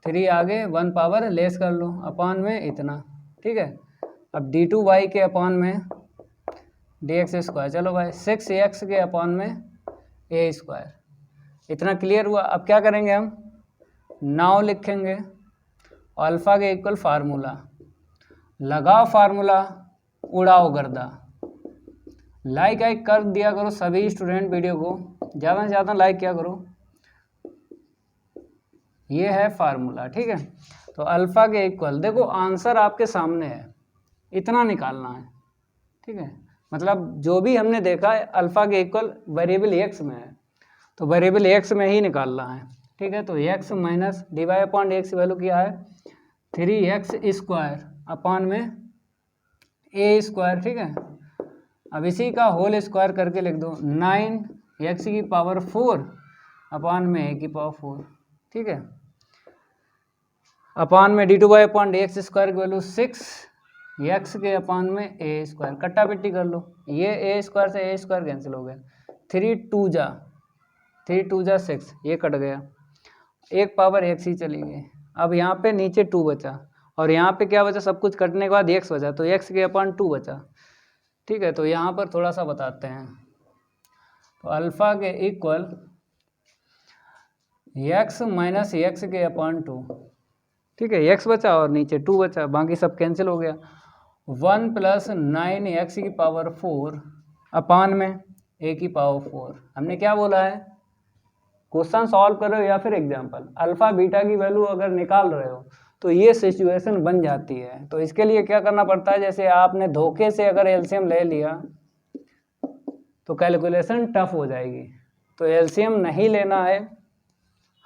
3 आगे 1 पावर लेस कर लो, अपॉन में इतना, ठीक है। अब d2y के अपॉन में dx स्क्वायर, चलो भाई 6x के अपॉन में a स्क्वायर, इतना क्लियर हुआ। अब क्या करेंगे हम, नाउ लिखेंगे अल्फा के इक्वल फार्मूला, लगाओ फार्मूला, उड़ाओ गर्दा। लाइक कर दिया करो सभी स्टूडेंट, वीडियो को ज़्यादा से ज़्यादा लाइक किया करो। ये है फार्मूला, ठीक है। तो अल्फा के इक्वल, देखो आंसर आपके सामने है, इतना निकालना है, ठीक है। मतलब जो भी हमने देखा है अल्फा के इक्वल वेरिएबल एक्स में है, तो वेरिएबल एक्स में ही निकालना है, ठीक है। तो एक्स माइनस dy/dx वैल्यू क्या है, 3x स्क्वायर अपॉन में a स्क्वायर, ठीक है। अब इसी का होल स्क्वायर करके लिख दो, 9x की पावर 4 अपॉन में a की पावर 4, ठीक है। अपॉन में d2/dx स्क्वायर की वैल्यू 6x के अपॉन में a स्क्वायर, कट्टा पिट्टी कर लो, ये a स्क्वायर से a स्क्वायर कैंसिल हो गया, 3 2 जा 3 2 जा 6, ये कट गया, एक पावर x ही चली गई। अब यहाँ पे नीचे 2 बचा और यहाँ पे क्या बचा, सब कुछ कटने के बाद x बचा, तो x के अपॉन 2 बचा। ठीक है, तो यहाँ पर थोड़ा सा बताते हैं। तो अल्फ़ा के इक्वल x माइनस एक्स के अपॉन 2। ठीक है, x बचा और नीचे 2 बचा, बाकी सब कैंसिल हो गया। 1 प्लस 9x की पावर 4 अपान में a की पावर 4। हमने क्या बोला है, क्वेश्चन सॉल्व कर रहे हो या फिर एग्जाम्पल, अल्फ़ा बीटा की वैल्यू अगर निकाल रहे हो तो ये सिचुएशन बन जाती है। तो इसके लिए क्या करना पड़ता है, जैसे आपने धोखे से अगर एलसीएम ले लिया तो कैलकुलेशन टफ हो जाएगी। तो एलसीएम नहीं लेना है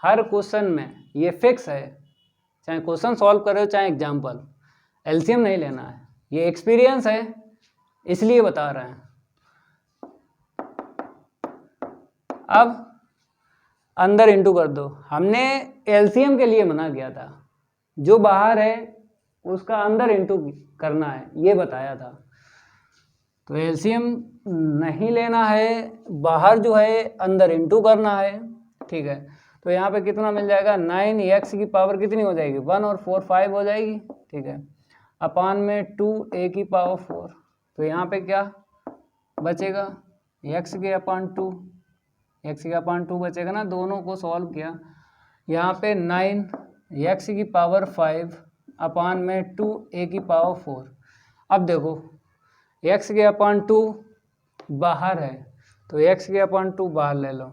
हर क्वेश्चन में, ये फिक्स है, चाहे क्वेश्चन सॉल्व कर रहे हो चाहे एग्जाम्पल, एलसीएम नहीं लेना है। ये एक्सपीरियंस है इसलिए बता रहे हैं। अब अंदर इंटू कर दो, हमने एलसीएम के लिए मना किया था, जो बाहर है उसका अंदर इंटू करना है, ये बताया था। तो एलसीएम नहीं लेना है, बाहर जो है अंदर इंटू करना है। ठीक है, तो यहाँ पे कितना मिल जाएगा, 9x की पावर कितनी हो जाएगी, 1 और 4 5 हो जाएगी। ठीक है, अपान में 2a की पावर 4, तो यहाँ पे क्या बचेगा, x के अपान 2, x के अपान 2 बचेगा ना, दोनों को सॉल्व किया। यहाँ पे 9x की पावर 5 अपान में 2a की पावर 4। अब देखो x के अपान 2 बाहर है तो x के अपान 2 बाहर ले लो।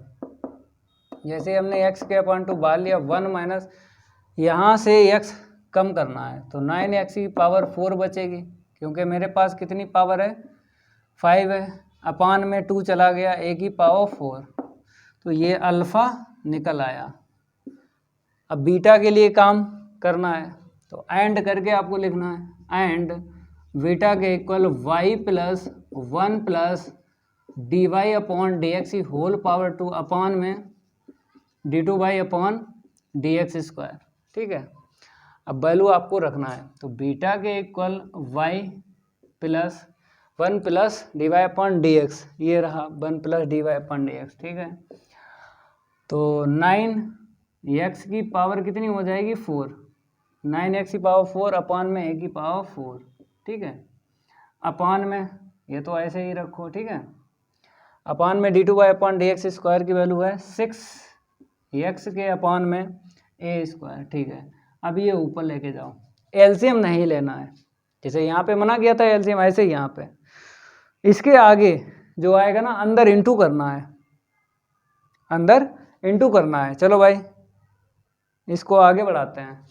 जैसे हमने x के अपान 2 बाहर लिया, 1 माइनस यहाँ से x कम करना है, तो 9x की पावर 4 बचेगी, क्योंकि मेरे पास कितनी पावर है, 5 है, अपान में 2 चला गया, a की पावर 4, तो ये अल्फ़ा निकल आया। अब बीटा के लिए काम करना है, तो एंड करके आपको लिखना है, एंड बीटा के equal y plus 1 plus d y upon d x whole power 2 upon में d2 y upon d x square. ठीक है, अब वैल्यू आपको रखना है, तो बीटा के equal y plus 1 plus d y upon d x, ये रहा 1 plus d y upon d x. ठीक है, तो 9x की पावर कितनी हो जाएगी, 4, 9x की पावर 4 अपान में a की पावर 4। ठीक है, अपान में ये तो ऐसे ही रखो। ठीक है, अपान में d2 y upon d x square की वैल्यू है 6x के अपान में a स्क्वायर। ठीक है, अब ये ऊपर लेके जाओ, एलसीएम नहीं लेना है, जैसे यहाँ पे मना किया था एलसीएम, ऐसे ही यहाँ पे इसके आगे जो आएगा ना, अंदर इंटू करना है, अंदर इंटू करना है। चलो भाई इसको आगे बढ़ाते हैं,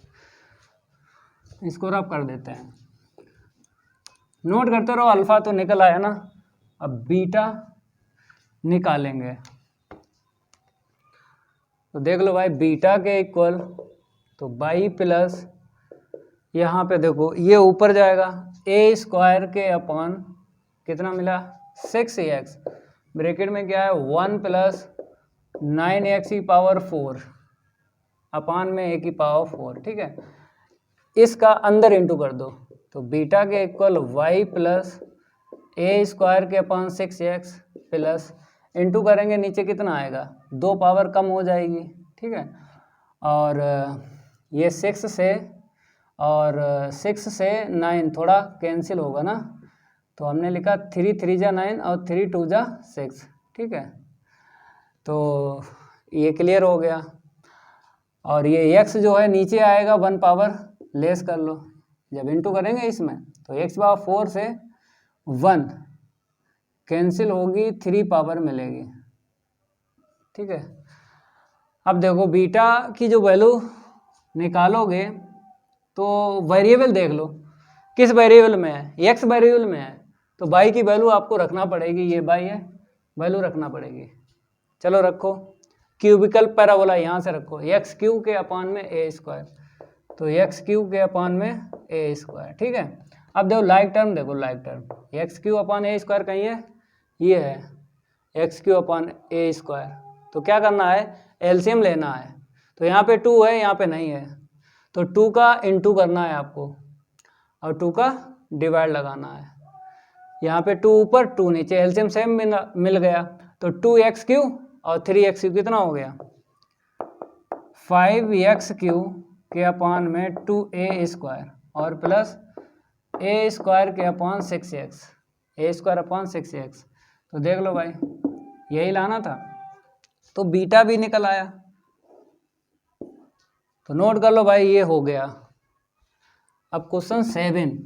इसको रब कर देते हैं, नोट करते रहो, अल्फ़ा तो निकल आया ना। अब बीटा निकालेंगे, तो देख लो भाई, बीटा के इक्वल तो y प्लस, यहाँ पे देखो ये ऊपर जाएगा, a स्क्वायर के अपॉन कितना मिला, 6x, ब्रैकेट में क्या है 1 प्लस 9x की पावर 4 अपान में a की पावर 4। ठीक है, इसका अंदर इंटू कर दो, तो बीटा के equal y plus a square के अपान 6x प्लस इंटू करेंगे, नीचे कितना आएगा, 2 पावर कम हो जाएगी। ठीक है, और ये 6 से और 6 से 9 थोड़ा कैंसिल होगा ना, तो हमने लिखा 3 3 जा 9 और 3 2 जा 6। ठीक है, तो ये क्लियर हो गया। और ये x जो है नीचे आएगा, 1 पावर लेस कर लो, जब इंटू करेंगे इसमें तो x पावर 4 से 1 कैंसिल होगी, 3 पावर मिलेगी। ठीक है, अब देखो बीटा की जो वैल्यू निकालोगे तो वेरिएबल देख लो किस वेरिएबल में है, x वेरिएबल में है, तो y की वैल्यू आपको रखना पड़ेगी, ये y है, वैल्यू रखना पड़ेगी। चलो रखो, क्यूबिकल पैराबोला यहाँ से रखो, एक्स क्यू के अपान में ए स्क्वायर, तो एक्स क्यू के अपान में ए स्क्वायर। ठीक है, अब देखो लाइक टर्म, देखो लाइक टर्म, एक्स क्यू अपान ए स्क्वायर कहीं है, ये है एक्स क्यू अपान ए स्क्वायर। तो क्या करना है, एलसीएम लेना है, तो यहाँ पे 2 है, यहाँ पे नहीं है, तो 2 का इंटू करना है आपको और 2 का डिवाइड लगाना है। यहाँ पे 2 ऊपर 2 नीचे, एलसीएम सेम मिल गया, तो 2x क्यू और 3x कितना हो गया 5x³ के अपान में 2a² और प्लस a² के अपान 6x a² अपान 6x। तो देख लो भाई यही लाना था, तो बीटा भी निकल आया। तो नोट कर लो भाई ये हो गया। अब क्वेश्चन 7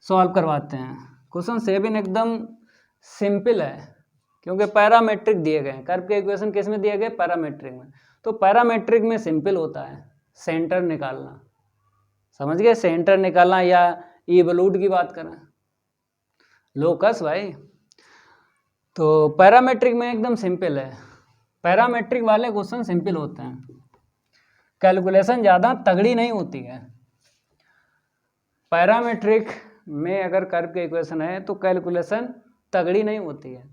सॉल्व करवाते हैं। क्वेश्चन 7 एकदम सिंपल है क्योंकि पैरामेट्रिक दिए गए हैं। कर्व के इक्वेशन किस में दिए गए पैरामेट्रिक में। तो पैरामेट्रिक में सिंपल होता है सेंटर निकालना, समझ गए, सेंटर निकालना या इवोल्यूट की बात करें लोकस भाई। तो पैरामेट्रिक में एकदम सिंपल है, पैरामेट्रिक वाले क्वेश्चन सिंपल होते हैं, कैलकुलेशन ज़्यादा तगड़ी नहीं होती है। पैरामेट्रिक में अगर कर्व के इक्वेशन है तो कैलकुलेशन तगड़ी नहीं होती है।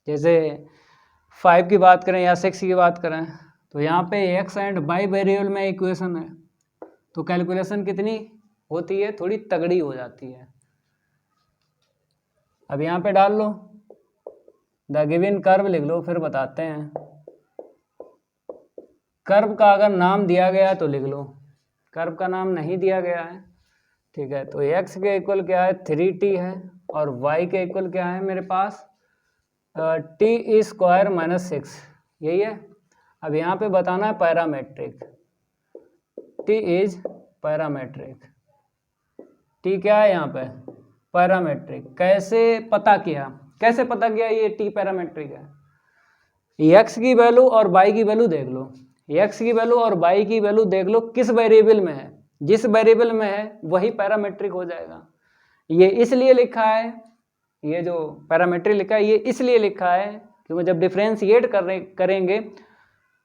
जैसे 5 की बात करें या 6 की बात करें तो यहाँ पे x एंड y वेरिएबल में इक्वेशन है, तो कैलकुलेशन कितनी होती है, थोड़ी तगड़ी हो जाती है। अब यहाँ पे डाल लो द गिवन कर्व लिख लो, फिर बताते हैं। कर्व का अगर नाम दिया गया है तो लिख लो, कर्व का नाम नहीं दिया गया है, ठीक है। तो x के इक्वल क्या है 3t है और y के इक्वल क्या है मेरे पास t² - 6 यही है। अब यहाँ पे बताना है parametric, t is parametric, t क्या है यहाँ पे पैरामेट्रिक। कैसे पता किया, कैसे पता किया ये t पैरामेट्रिक है। x की वैल्यू और y की वैल्यू देख लो, x की वैल्यू और y की वैल्यू देख लो किस वेरिएबल में है, जिस वेरिएबल में है वही पैरामेट्रिक हो जाएगा। ये इसलिए लिखा है, ये जो पैरामेट्रिक लिखा है ये इसलिए लिखा है क्योंकि जब डिफरेंशिएट करेंगे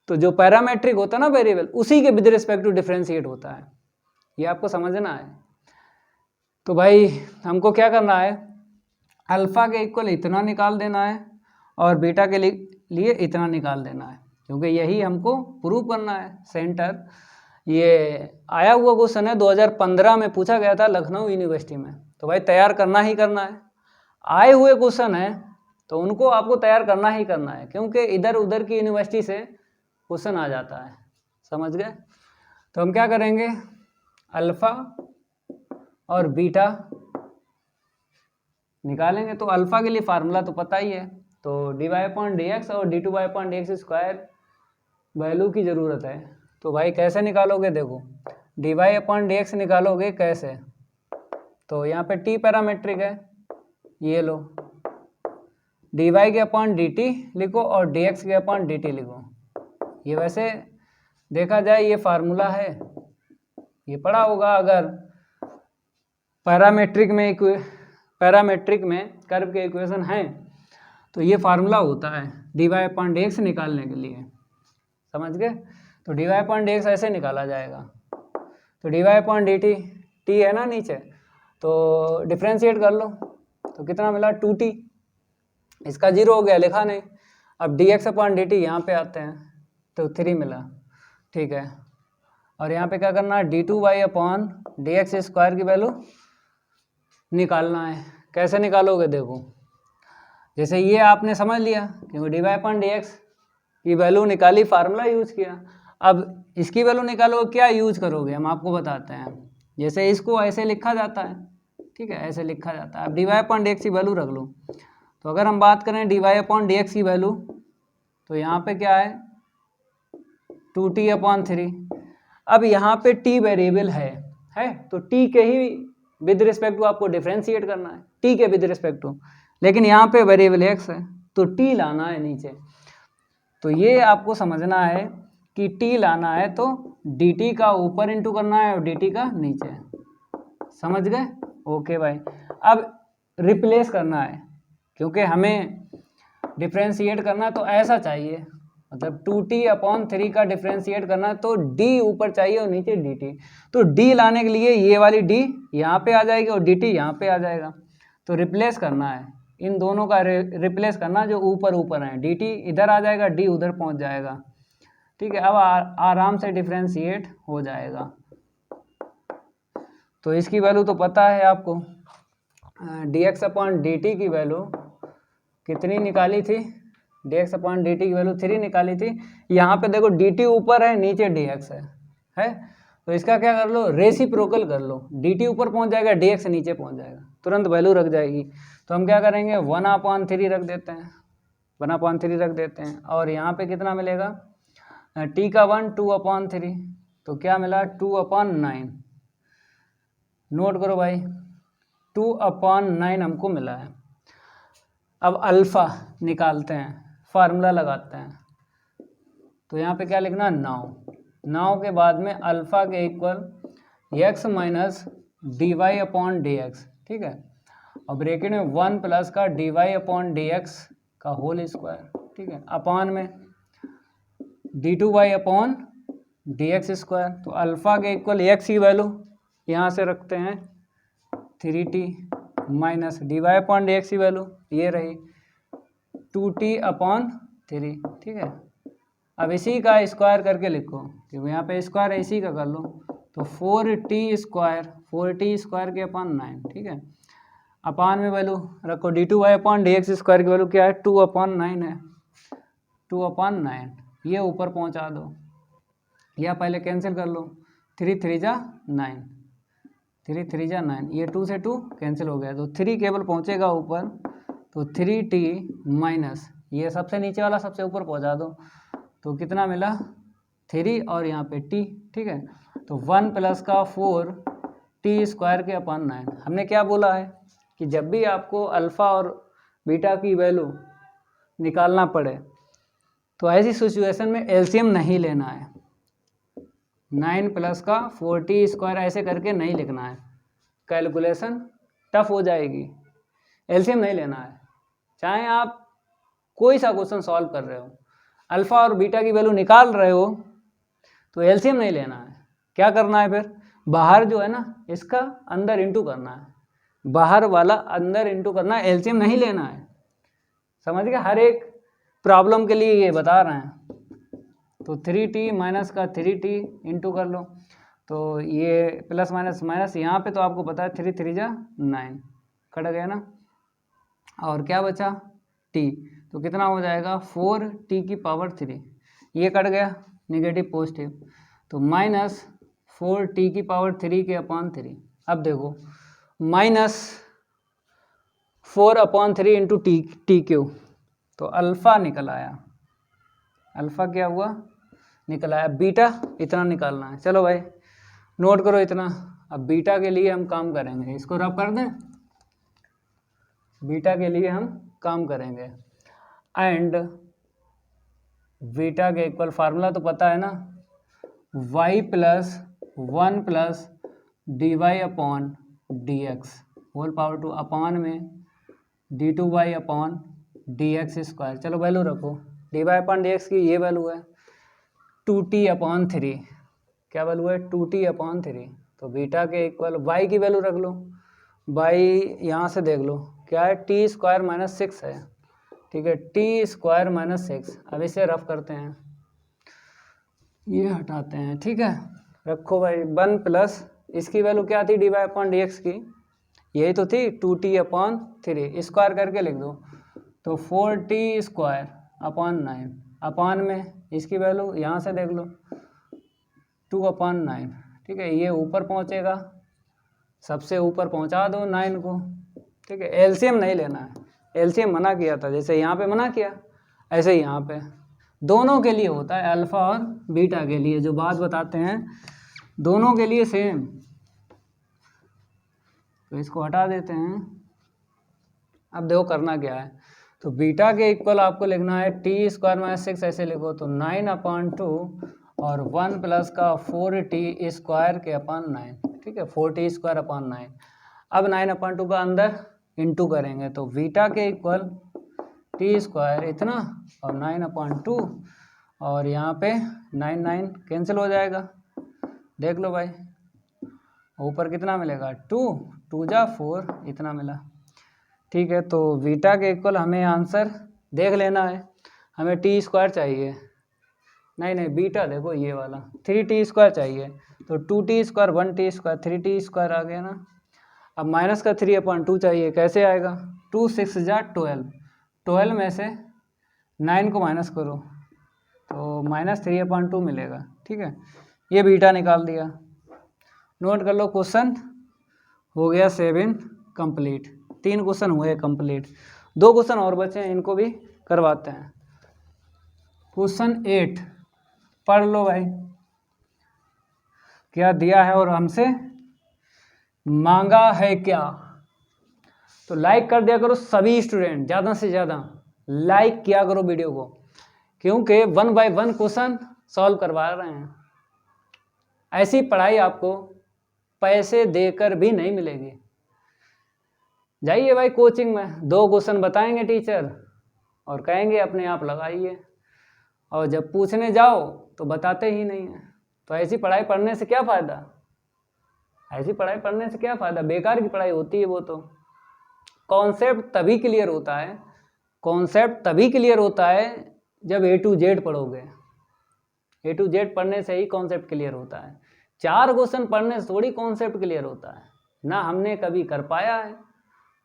तो जो पैरामेट्रिक होता है ना वेरिएबल उसी के विद रिस्पेक्ट टू डिफरेंशिएट होता है, ये आपको समझना है। तो भाई हमको क्या करना है, अल्फा के इक्वल इतना निकाल देना है और बीटा के लिए इतना निकाल देना है, क्योंकि यही हमको प्रूव करना है सेंटर। ये आया हुआ क्वेश्चन है 2015 में पूछा गया था लखनऊ यूनिवर्सिटी में, तो भाई तैयार करना ही करना है। आए हुए क्वेश्चन है तो उनको आपको तैयार करना ही करना है, क्योंकि इधर उधर की यूनिवर्सिटी से क्वेश्चन आ जाता है, समझ गए। तो हम क्या करेंगे, अल्फा और बीटा निकालेंगे। तो अल्फा के लिए फार्मूला तो पता ही है, तो dy/dx और d2/dx² वैल्यू की ज़रूरत है। तो भाई कैसे निकालोगे, देखो dy/dx निकालोगे कैसे, तो यहाँ पे t पैरामेट्रिक है, ये लो dy/dt लिखो और dx/dt लिखो। ये वैसे देखा जाए ये फार्मूला है, ये पढ़ा होगा। अगर पैरामेट्रिक में कर्व के इक्वेशन हैं तो ये फार्मूला होता है dy/dx निकालने के लिए, समझ गए। तो dy/dx ऐसे निकाला जाएगा। तो dy/dt t है ना नीचे, तो डिफ्रेंशिएट कर लो तो कितना मिला 2t, इसका 0 हो गया लिखा नहीं। अब dx/dt यहाँ पे आते हैं तो 3 मिला, ठीक है। और यहाँ पे क्या करना है d2y/dx² की वैल्यू निकालना है। कैसे निकालोगे, देखो जैसे ये आपने समझ लिया क्योंकि dy/dx की वैल्यू निकाली, फार्मूला यूज किया। अब इसकी वैल्यू निकालो, क्या यूज करोगे हम आपको बताते हैं। जैसे इसको ऐसे लिखा जाता है, ठीक है, ऐसे लिखा जाता है। अब dy/dx की वैल्यू रख लो। तो अगर हम बात करें dy/dx की वैल्यू तो यहाँ पे क्या है 2t/3। अब यहाँ पे t वेरिएबल है तो t के ही विद रिस्पेक्ट टू आपको डिफ्रेंशिएट करना है, t के विद रिस्पेक्ट टू, लेकिन यहाँ पे वेरिएबल x है तो t लाना है नीचे। तो ये आपको समझना है कि t लाना है तो dt का ऊपर इंटू करना है और dt का नीचे, समझ गए। ओके भाई, अब रिप्लेस करना है क्योंकि हमें डिफ्रेंशिएट करना तो ऐसा चाहिए, मतलब 2t/3 का डिफ्रेंशिएट करना तो d ऊपर चाहिए और नीचे dt। तो d लाने के लिए ये वाली d यहाँ पे आ जाएगी और dt यहाँ पे आ जाएगा। तो रिप्लेस करना है, इन दोनों का रिप्लेस करना, जो ऊपर ऊपर है dt इधर आ जाएगा, d उधर पहुँच जाएगा, ठीक है। अब आराम से डिफ्रेंशिएट हो जाएगा। तो इसकी वैल्यू तो पता है आपको, dx/dt की वैल्यू कितनी निकाली थी dx अपॉन dt की वैल्यू 3 निकाली थी। यहाँ पे देखो dt ऊपर है, नीचे dx है तो इसका क्या कर लो, रेसिप्रोकल कर लो, dt ऊपर पहुँच जाएगा, dx नीचे पहुँच जाएगा, तुरंत वैल्यू रख जाएगी। तो हम क्या करेंगे 1/3 रख देते हैं, 1/3 रख देते हैं। और यहाँ पे कितना मिलेगा, t का 1 2/3, तो क्या मिला 2/9। नोट करो भाई, 2/9 हमको मिला है। अब अल्फ़ा निकालते हैं, फार्मूला लगाते हैं। तो यहाँ पे क्या लिखना, 9 के बाद में अल्फ़ा के इक्वल x माइनस dy/dx, ठीक है। और ब्रैकेट में 1 प्लस का dy/dx का होल स्क्वायर, ठीक है, अपान में d2y/dx स्क्वायर। तो अल्फ़ा के इक्वल x की वैल्यू यहाँ से रखते हैं 3t माइनस dy/dx की वैल्यू ये रही 2t/3, ठीक है। अब इसी का स्क्वायर करके लिखो, क्योंकि यहाँ पे स्क्वायर है, इसी का कर लो। तो 4t स्क्वायर के अपान 9, ठीक है। अपान में वैल्यू रखो d2y/dx स्क्वायर की वैल्यू क्या है, 2/9 है, 2/9 ये ऊपर पहुँचा दो, या पहले कैंसिल कर लो, 3 3 जा 9, 3 3 जा 9, ये 2 से 2 कैंसिल हो गया, तो 3 केवल पहुँचेगा ऊपर। तो 3t माइनस ये सबसे नीचे वाला सबसे ऊपर पहुँचा दो, तो कितना मिला 3 और यहाँ पे t, ठीक है। तो 1 प्लस का 4t स्क्वायर के अपान 9। हमने क्या बोला है कि जब भी आपको अल्फ़ा और बीटा की वैल्यू निकालना पड़े तो ऐसी सिचुएशन में एलसीएम नहीं लेना है, 9 प्लस का 4t स्क्वायर ऐसे करके नहीं लिखना है, कैलकुलेशन टफ हो जाएगी, एलसीएम नहीं लेना है। चाहे आप कोई सा क्वेश्चन सॉल्व कर रहे हो, अल्फ़ा और बीटा की वैल्यू निकाल रहे हो, तो एलसीएम नहीं लेना है। क्या करना है फिर, बाहर जो है ना इसका अंदर इंटू करना है, बाहर वाला अंदर इंटू करना है, एलसीएम नहीं लेना है। समझ गए, हर एक प्रॉब्लम के लिए ये बता रहे हैं। तो 3t माइनस का 3t इंटू कर लो, तो ये प्लस माइनस माइनस, यहाँ पे तो आपको पता है 3 3 जा 9 कट गया ना, और क्या बचा t, तो कितना हो जाएगा 4t की पावर 3, ये कट गया निगेटिव पॉजिटिव, तो माइनस 4t की पावर 3 के अपान 3। अब देखो माइनस 4/3 इंटू टी क्यू, तो अल्फ़ा निकल आया, अल्फ़ा क्या हुआ निकल आया, बीटा इतना निकालना है। चलो भाई नोट करो इतना। अब बीटा के लिए हम काम करेंगे, इसको रब कर दें, बीटा के लिए हम काम करेंगे। एंड बीटा के इक्वल फार्मूला तो पता है ना, y plus 1 plus dy/dx whole power 2 upon में d2y/dx स्क्वायर। चलो वैल्यू रखो, dy/dx की ये वैल्यू है 2t/3, क्या वैल्यू है 2t/3। तो बीटा के इक्वल y की वैल्यू रख लो, y यहाँ से देख लो क्या है, t स्क्वायर माइनस 6 है, ठीक है, t स्क्वायर माइनस 6। अब इसे रफ करते हैं, ये हटाते हैं, ठीक है। रखो भाई 1 प्लस इसकी वैल्यू क्या थी dy/dx की, यही तो थी 2t/3, स्क्वायर करके लिख दो, तो 4t स्क्वायर अपान 9 अपान में इसकी वैल्यू यहाँ से देख लो 2/9, ठीक है। ये ऊपर पहुँचेगा, सबसे ऊपर पहुँचा दो 9 को, ठीक है। एलसीएम नहीं लेना है, एलसीएम मना किया था, जैसे यहाँ पे मना किया ऐसे ही यहाँ पे दोनों के लिए होता है, अल्फ़ा और बीटा के लिए जो बात बताते हैं दोनों के लिए सेम। तो इसको हटा देते हैं। अब देखो करना क्या है, तो बीटा के इक्वल आपको लिखना है t स्क्वायर माइनस 6 ऐसे लिखो, तो 9/2 और 1 प्लस का 4t स्क्वायर के अपान 9, ठीक है, 4t स्क्वायर अपान 9। अब 9/2 का अंदर इंटू करेंगे, तो बीटा के इक्वल t स्क्वायर इतना और 9/2, और यहाँ पे 9 9 कैंसिल हो जाएगा, देख लो भाई ऊपर कितना मिलेगा 2 2 जा 4 इतना मिला, ठीक है। तो बीटा के इक्वल हमें आंसर देख लेना है, हमें टी स्क्वायर चाहिए, नहीं बीटा देखो ये वाला 3t स्क्वायर चाहिए, तो 2t square 1t square 3t square आ गया ना। अब माइनस का 3/2 चाहिए, कैसे आएगा 2 6 जा 12, 12 में से 9 को माइनस करो तो -3/2 मिलेगा। ठीक है, ये बीटा निकाल दिया। नोट कर लो, क्वेश्चन हो गया 7 कंप्लीट। 3 क्वेश्चन हुए कंप्लीट, 2 क्वेश्चन और बचे हैं, इनको भी करवाते हैं। क्वेश्चन 8 पढ़ लो भाई, क्या दिया है और हमसे मांगा है क्या। तो लाइक कर दिया करो सभी स्टूडेंट, ज़्यादा से ज़्यादा लाइक किया करो वीडियो को, क्योंकि 1 बाय 1 क्वेश्चन सॉल्व करवा रहे हैं। ऐसी पढ़ाई आपको पैसे देकर भी नहीं मिलेगी। जाइए भाई कोचिंग में, 2 क्वेश्चन बताएंगे टीचर और कहेंगे अपने आप लगाइए, और जब पूछने जाओ तो बताते ही नहीं हैं। तो ऐसी पढ़ाई पढ़ने से क्या फ़ायदा, ऐसी पढ़ाई पढ़ने से क्या फ़ायदा, बेकार की पढ़ाई होती है वो। तो कॉन्सेप्ट तभी क्लियर होता है, कॉन्सेप्ट तभी क्लियर होता है जब A to Z पढ़ोगे। A to Z पढ़ने से ही कॉन्सेप्ट क्लियर होता है। 4 क्वेश्चन पढ़ने से थोड़ी कॉन्सेप्ट क्लियर होता है। ना हमने कभी कर पाया है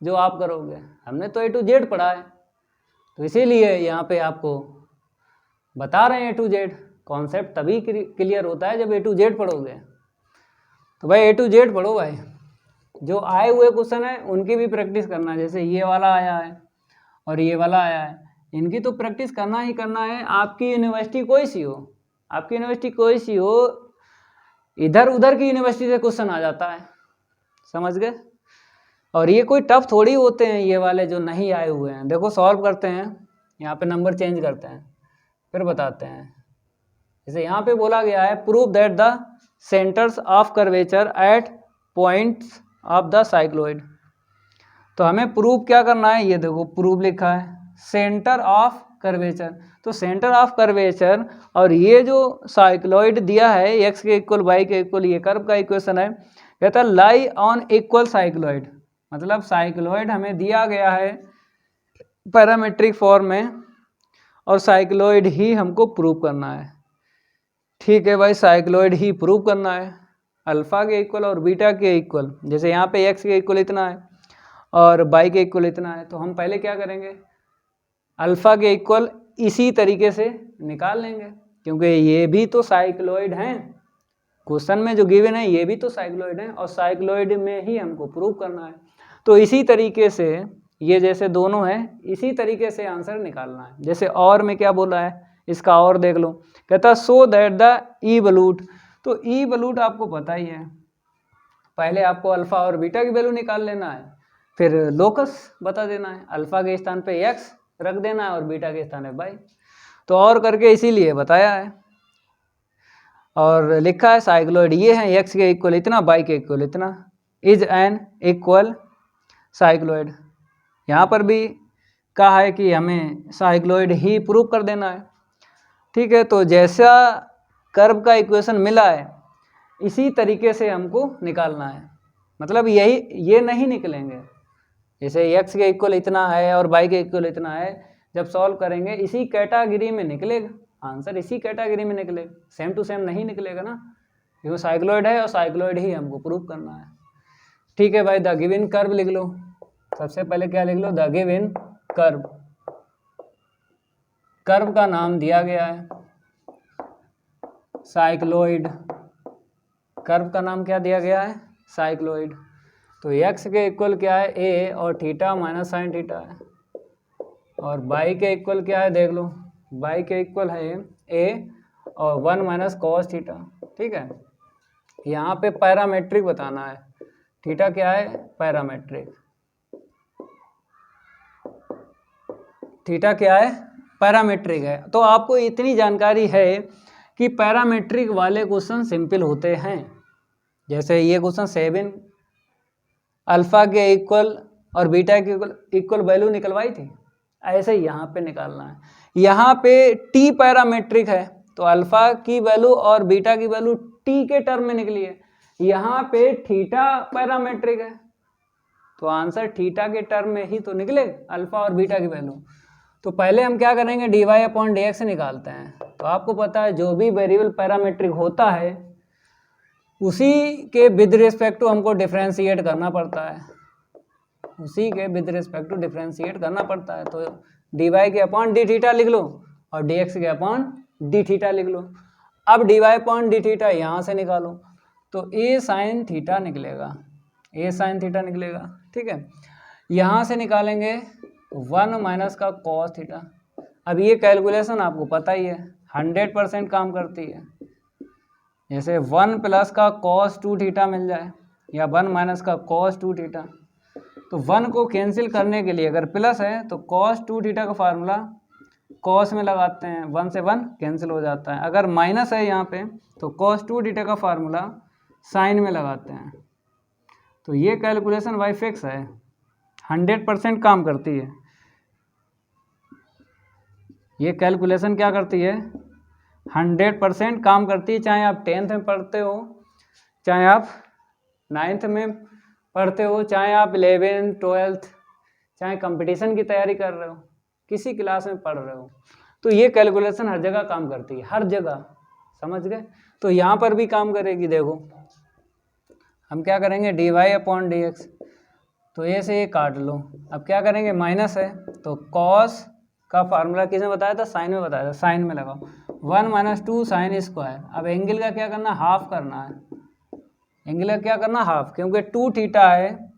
जो आप करोगे, हमने तो A to Z पढ़ा है। तो इसीलिए यहाँ पे आपको बता रहे हैं A to Z। कॉन्सेप्ट तभी क्लियर होता है जब A to Z पढ़ोगे। तो भाई A to Z पढ़ो भाई, जो आए हुए क्वेश्चन है उनकी भी प्रैक्टिस करना। जैसे ये वाला आया है और ये वाला आया है, इनकी तो प्रैक्टिस करना ही करना है। आपकी यूनिवर्सिटी कोई सी हो, आपकी यूनिवर्सिटी कोई सी हो, इधर उधर की यूनिवर्सिटी से क्वेश्चन आ जाता है, समझ गए। और ये कोई टफ थोड़ी होते हैं ये वाले जो नहीं आए हुए हैं। देखो सॉल्व करते हैं, यहाँ पे नंबर चेंज करते हैं फिर बताते हैं। जैसे यहाँ पे बोला गया है prove that the centres of curvature at points of the cycloid. तो हमें प्रूव क्या करना है, ये देखो प्रूव लिखा है सेंटर ऑफ कर्वेचर। तो सेंटर ऑफ कर्वेचर और ये जो साइक्लोइड दिया है x के इक्वल y के इक्वल, ये कर्व का इक्वेशन है, कहता है लाई ऑन इक्वल साइक्लोइड। मतलब साइक्लोइड हमें दिया गया है पैरामेट्रिक फॉर्म में और साइक्लोइड ही हमको प्रूव करना है। ठीक है भाई, साइक्लोइड ही प्रूव करना है, अल्फा के इक्वल और बीटा के इक्वल। जैसे यहाँ पे x के इक्वल इतना है और y के इक्वल इतना है, तो हम पहले क्या करेंगे, अल्फा के इक्वल इसी तरीके से निकाल लेंगे, क्योंकि ये भी तो साइक्लोइड हैं। क्वेश्चन में जो गिवन है ये भी तो साइक्लोइड हैं और साइक्लोइड में ही हमको प्रूव करना है। तो इसी तरीके से ये जैसे दोनों हैं इसी तरीके से आंसर निकालना है। जैसे और में क्या बोला है, इसका और देख लो, कहता सो दैट द ई बलूट। तो ई बलूट आपको पता ही है, पहले आपको अल्फा और बीटा की वैल्यू निकाल लेना है, फिर लोकस बता देना है, अल्फा के स्थान पे x रख देना है और बीटा के स्थान पे y। तो और करके इसीलिए बताया है और लिखा है साइक्लोइड ये है x के इक्वल इतना y के इक्वल इतना, इज एन इक्वल साइक्लोइड। यहाँ पर भी कहा है कि हमें साइक्लोइड ही प्रूव कर देना है। ठीक है, तो जैसा कर्व का इक्वेशन मिला है इसी तरीके से हमको निकालना है। मतलब यही ये नहीं निकलेंगे, जैसे x के इक्वल इतना है और y के इक्वल इतना है, जब सॉल्व करेंगे इसी कैटेगरी में निकलेगा आंसर, इसी कैटेगरी में निकलेगा, सेम टू सेम नहीं निकलेगा ना, क्योंकि साइक्लोइड है और साइक्लोइड ही हमको प्रूव करना है। ठीक है भाई, द गिवन कर्व लिख लो। सबसे पहले क्या लिख लो, द गिवन कर्व। कर्व का नाम दिया गया है साइक्लोइड। कर्व का नाम क्या दिया गया है, साइक्लोइड। तो x के इक्वल क्या है, a और थीटा माइनस साइन थीटा है, और y के इक्वल क्या है देख लो, y के इक्वल है a और 1 माइनस कॉस थीटा। ठीक है, यहाँ पे पैरामेट्रिक बताना है, थीटा क्या है, पैरामेट्रिक, थीटा क्या है, पैरामेट्रिक है। तो आपको इतनी जानकारी है कि पैरामेट्रिक वाले क्वेश्चन सिंपल होते हैं। जैसे ये क्वेश्चन 7 अल्फा के इक्वल और बीटा के इक्वल वैल्यू निकलवाई थी, ऐसे ही यहाँ पे निकालना है। यहाँ पे टी पैरामेट्रिक है तो अल्फा की वैल्यू और बीटा की वैल्यू टी के टर्म में निकली है। यहाँ पे थीटा पैरामेट्रिक है तो आंसर थीटा के टर्म में ही तो निकले अल्फा और बीटा की वैल्यू। तो पहले हम क्या करेंगे, dy/dx निकालते हैं। तो आपको पता है जो भी वेरिएबल पैरामेट्रिक होता है उसी के विद रिस्पेक्ट टू हमको डिफ्रेंशिएट करना पड़ता है, उसी के विद रिस्पेक्ट टू डिफ्रेंशिएट करना पड़ता है। तो डी वाई के अपॉन डी थीटा लिख लो और डी एक्स के अपॉन डी थीटा लिख लो। अब d y upon d theta यहाँ से निकालो तो ए साइन थीटा निकलेगा, ए साइन थीटा निकलेगा, ठीक है। यहाँ से निकालेंगे 1 माइनस का कॉस थीटा। अब ये कैलकुलेशन आपको पता ही है 100% काम करती है। जैसे 1 प्लस का कॉस 2 थीटा मिल जाए या 1 माइनस का कॉस 2 थीटा, तो 1 को कैंसिल करने के लिए अगर प्लस है तो कॉस 2 थीटा का फार्मूला कॉस में लगाते हैं, 1 से 1 कैंसिल हो जाता है। अगर माइनस है यहाँ पे तो कॉस 2 थीटा का फार्मूला साइन में लगाते हैं। तो ये कैलकुलेशन भाई फिक्स है, 100% काम करती है। ये कैलकुलेशन क्या करती है, 100% काम करती है। चाहे आप 10th में पढ़ते हो, चाहे आप 9th में पढ़ते हो, चाहे आप 11th 12th, चाहे कंपटीशन की तैयारी कर रहे हो, किसी क्लास में पढ़ रहे हो, तो ये कैलकुलेशन हर जगह काम करती है, हर जगह, समझ गए। तो यहाँ पर भी काम करेगी। देखो हम क्या करेंगे, d y upon d x, तो ये से ये काट लो। अब क्या करेंगे, माइनस है तो कॉस का फार्मूला किसने बताया था, साइन में बताया था, साइन में लगाओ 1 माइनस 2 साइन स्क्वायर। अब एंगल का क्या करना, हाफ करना है, एंगल का क्या करना, हाफ, क्योंकि 2 थीटा है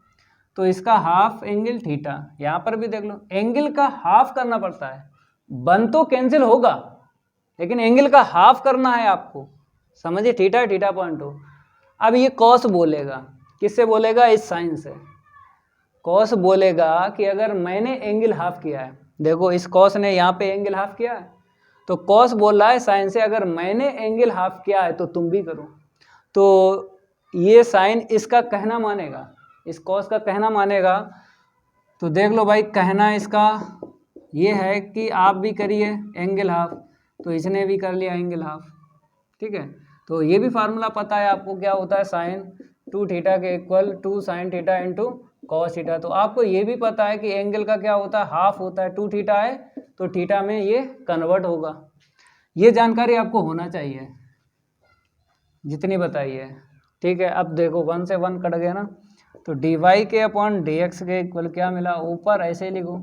तो इसका हाफ एंगल थीटा। यहाँ पर भी देख लो एंगल का हाफ करना पड़ता है, 1 तो कैंसिल होगा लेकिन एंगल का हाफ करना है आपको, समझिए। थीटा है, थीटा पॉइंट हो। अब ये कॉस बोलेगा, किससे बोलेगा, इस साइन से। कॉस बोलेगा कि अगर मैंने एंगल हाफ किया है, देखो इस कॉस ने यहाँ पे एंगल हाफ किया है, तो कॉस बोल रहा है साइन से अगर मैंने एंगल हाफ किया है तो तुम भी करो। तो ये साइन इसका कहना मानेगा, इस कॉस का कहना मानेगा। तो देख लो भाई, कहना इसका ये है कि आप भी करिए एंगल हाफ, तो इसने भी कर लिया एंगल हाफ, ठीक है। तो ये भी फार्मूला पता है आपको, क्या होता है, साइन 2 थीटा के equal 2 sine theta into cos theta. तो आपको ये भी पता है कि एंगल का क्या होता है, हाफ होता है। 2 थीटा है तो थीटा में ये कन्वर्ट होगा। ये जानकारी आपको होना चाहिए जितनी बताई है, ठीक है। अब देखो 1 से 1 कट गया ना, तो डी वाई के अपॉन डी एक्स के इक्वल क्या मिला, ऊपर ऐसे लिखो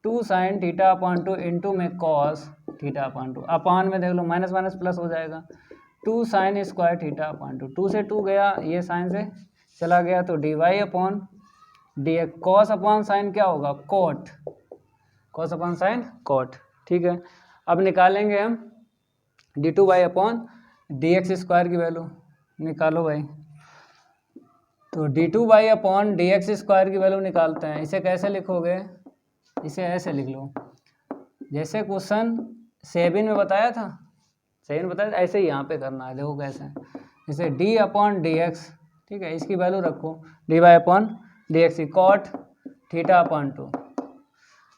2 साइन थीटा अपॉन 2 इंटू में कॉस थीटा अपॉन 2, अपान में देख लो माइनस माइनस प्लस हो जाएगा, 2 साइन स्क्वायर थीटा अपॉन 2, 2 से 2 गया, ये साइन से चला गया, तो d y upon d x, cos upon sine क्या होगा, cot, cos upon sine cot, ठीक है। अब निकालेंगे हम d two y upon d x square की वैल्यू, निकालो भाई। तो d two y upon d x square की वैल्यू निकालते हैं। इसे कैसे लिखोगे, इसे ऐसे लिख लो, जैसे क्वेश्चन 7 में बताया था, 7 में बताया था, ऐसे ही यहाँ पे करना है। देखो कैसे, जैसे डी अपॉन डी एक्स, ठीक है, इसकी वैल्यू रखो d y upon d x की कॉट थीटा अपॉन 2।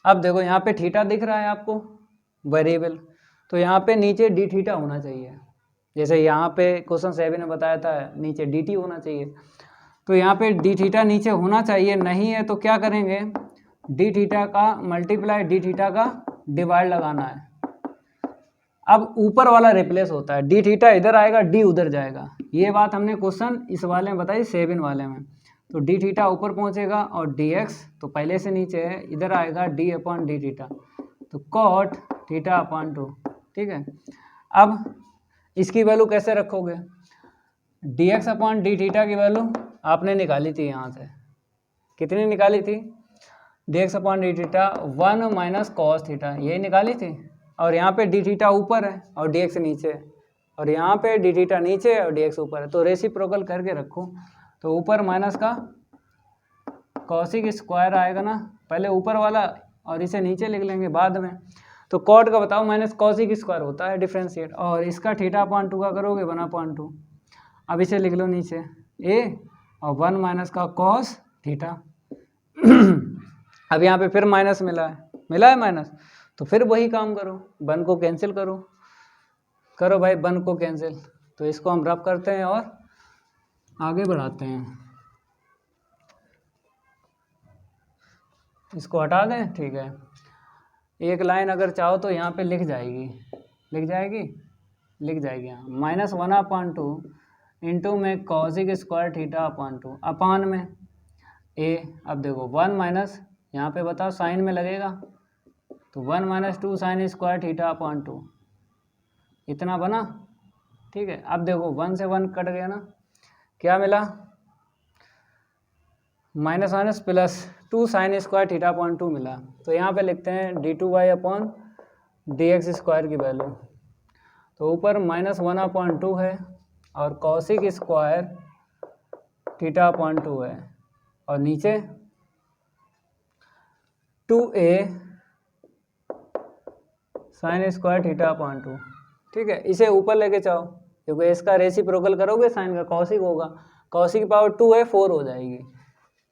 अब देखो यहाँ पे थीटा दिख रहा है आपको वेरिएबल, तो यहाँ पे नीचे डी थीटा होना चाहिए। जैसे यहाँ पे क्वेश्चन 7 में बताया था नीचे डी टी होना चाहिए, तो यहाँ पे डी थीटा नीचे होना चाहिए। नहीं है तो क्या करेंगे, डी थीटा का मल्टीप्लाई डी थीटा का डिवाइड लगाना है। अब ऊपर वाला रिप्लेस होता है, डी थीटा इधर आएगा, डी उधर जाएगा। ये बात हमने क्वेश्चन इस वाले में बताई 7 वाले में। तो डी थीटा ऊपर पहुँचेगा और डी एक्स तो पहले से नीचे है, इधर आएगा डी अपॉन डी थीटा, तो कॉट थीटा अपॉन 2, ठीक है। अब इसकी वैल्यू कैसे रखोगे, D x upon d theta की वैल्यू आपने निकाली थी यहाँ से, कितनी निकाली थी, D x upon d theta 1 minus cos theta, यही निकाली थी। और यहाँ पे डी थीटा ऊपर है और डी एक्स नीचे है, और यहाँ पे डी थीटा नीचे है और डी एक्स ऊपर है, तो रेसिप्रोकल करके रखो। तो ऊपर माइनस का कॉसिक स्क्वायर आएगा ना, पहले ऊपर वाला और इसे नीचे लिख लेंगे बाद में। तो कॉट का बताओ माइनस कॉसिक स्क्वायर होता है डिफ्रेंशिएट, और इसका थीटा अपॉन 2 का करोगे 1 अपॉन 2। अब इसे लिख लो नीचे ए और 1 माइनस का कॉस थीटा। अब यहाँ पे फिर माइनस मिला है माइनस, तो फिर वही काम करो, 1 को कैंसिल करो भाई, 1 को कैंसिल। तो इसको हम रब करते हैं और आगे बढ़ाते हैं, इसको हटा दें, ठीक है। एक लाइन अगर चाहो तो यहाँ पे लिख जाएगी यहाँ माइनस 1 अपॉन 2 इंटू में cosec square theta upon 2 upon में ए। अब देखो 1 माइनस यहाँ पे बताओ साइन में लगेगा तो 1 minus 2 sine square theta upon 2 इतना बना। ठीक है, अब देखो 1 से 1 कट गया ना, क्या मिला, minus minus plus 2 sine square theta upon 2 मिला। तो यहाँ पे लिखते हैं d2y upon d x square की वैल्यू। तो ऊपर -1 अपॉन 2 है और कॉसिक स्क्वायर थीटा अपॉन 2 है, और नीचे 2a sine square theta upon 2। ठीक है, इसे ऊपर लेके जाओ, क्योंकि इसका रेसिप्रोकल करोगे साइन का कॉसिक होगा, कॉसिक की पावर 2 है 4 हो जाएगी।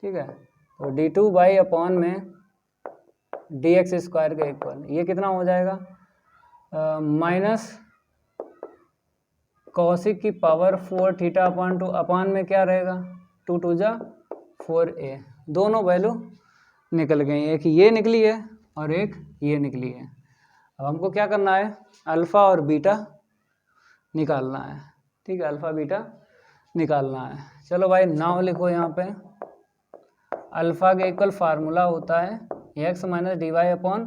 ठीक है, तो d2y अपॉन में डी एक्स स्क्वायर के इक्वल, ये कितना हो जाएगा, माइनस कॉसिक की पावर 4 थीटा अपॉन 2 अपॉन में क्या रहेगा, 2 2 जा 4a। दोनों वैल्यू निकल गई, एक ये निकली है और एक ये निकली है। अब हमको क्या करना है, अल्फ़ा और बीटा निकालना है। ठीक है, अल्फ़ा बीटा निकालना है। चलो भाई नाव लिखो यहाँ पे। अल्फ़ा के इक्वल फार्मूला होता है x minus d y upon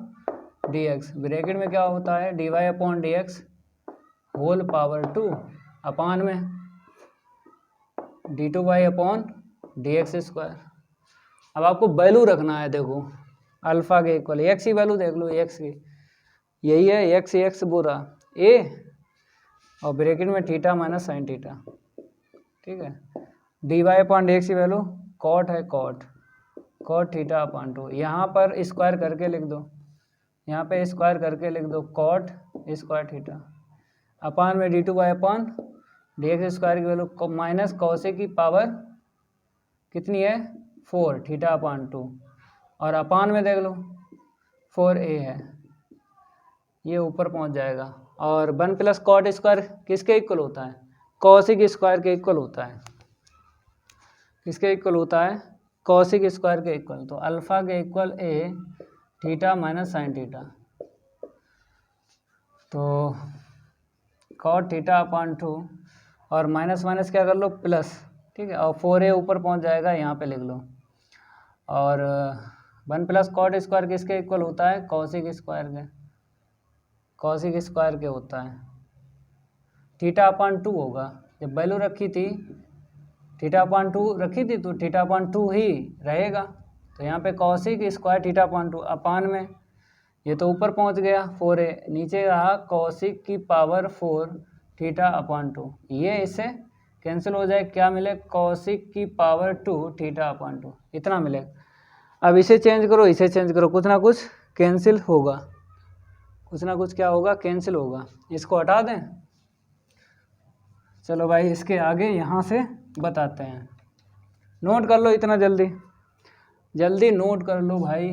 d x, bracket में क्या होता है d y upon d x whole power 2 upon में d two y upon d x square. अब आपको वैल्यू रखना है, देखो अल्फ़ा के इक्वल एक्स की वैल्यू देख लो, एक्स की यही है, एक्स बोरा ए और ब्रैकेट में थीटा माइनस साइन थीटा। ठीक है, d y upon d x की वैल्यू कॉट है, कॉट थीटा अपॉन 2। यहाँ पर स्क्वायर करके लिख दो, यहाँ पे स्क्वायर करके लिख दो कॉट स्क्वायर थीटा अपान में d two y upon d x square की वैल्यू माइनस कॉसेक की पावर कितनी है 4 थीटा अपॉन 2, और अपान में देख लो 4a है, ये ऊपर पहुंच जाएगा। और 1 प्लस कॉट स्क्वायर किसके इक्वल होता है, कॉसिक स्क्वायर के इक्वल होता है। किसके इक्वल होता है, कॉसिक स्क्वायर के इक्वल। तो अल्फ़ा के equal a theta minus sine theta, तो कॉट थीटा अपॉन 2 और माइनस माइनस क्या कर लो प्लस। ठीक है, और 4a ऊपर पहुंच जाएगा, यहाँ पे लिख लो। और 1 प्लस कॉट स्क्वायर किसके इक्वल होता है, कॉसिक स्क्वायर के, कॉसिक स्क्वायर के होता है। थीटा अपॉन 2 होगा, जब वैल्यू रखी थी थीटा अपॉन 2 रखी थी तो थीटा अपॉन 2 ही रहेगा। तो यहाँ पे cosec square theta upon 2 upon में ये तो ऊपर पहुँच गया 4a, नीचे रहा कॉसिक की पावर 4 थीटा अपॉन 2, ये इससे कैंसिल हो जाए, क्या मिले कॉसिक की पावर 2 थीटा अपॉन 2 इतना मिलेगा। अब इसे चेंज करो, इसे चेंज करो, कुछ ना कुछ कैंसिल होगा, कुछ ना कुछ क्या होगा कैंसिल होगा। इसको हटा दें, चलो भाई इसके आगे यहाँ से बताते हैं। नोट कर लो इतना जल्दी जल्दी नोट कर लो भाई।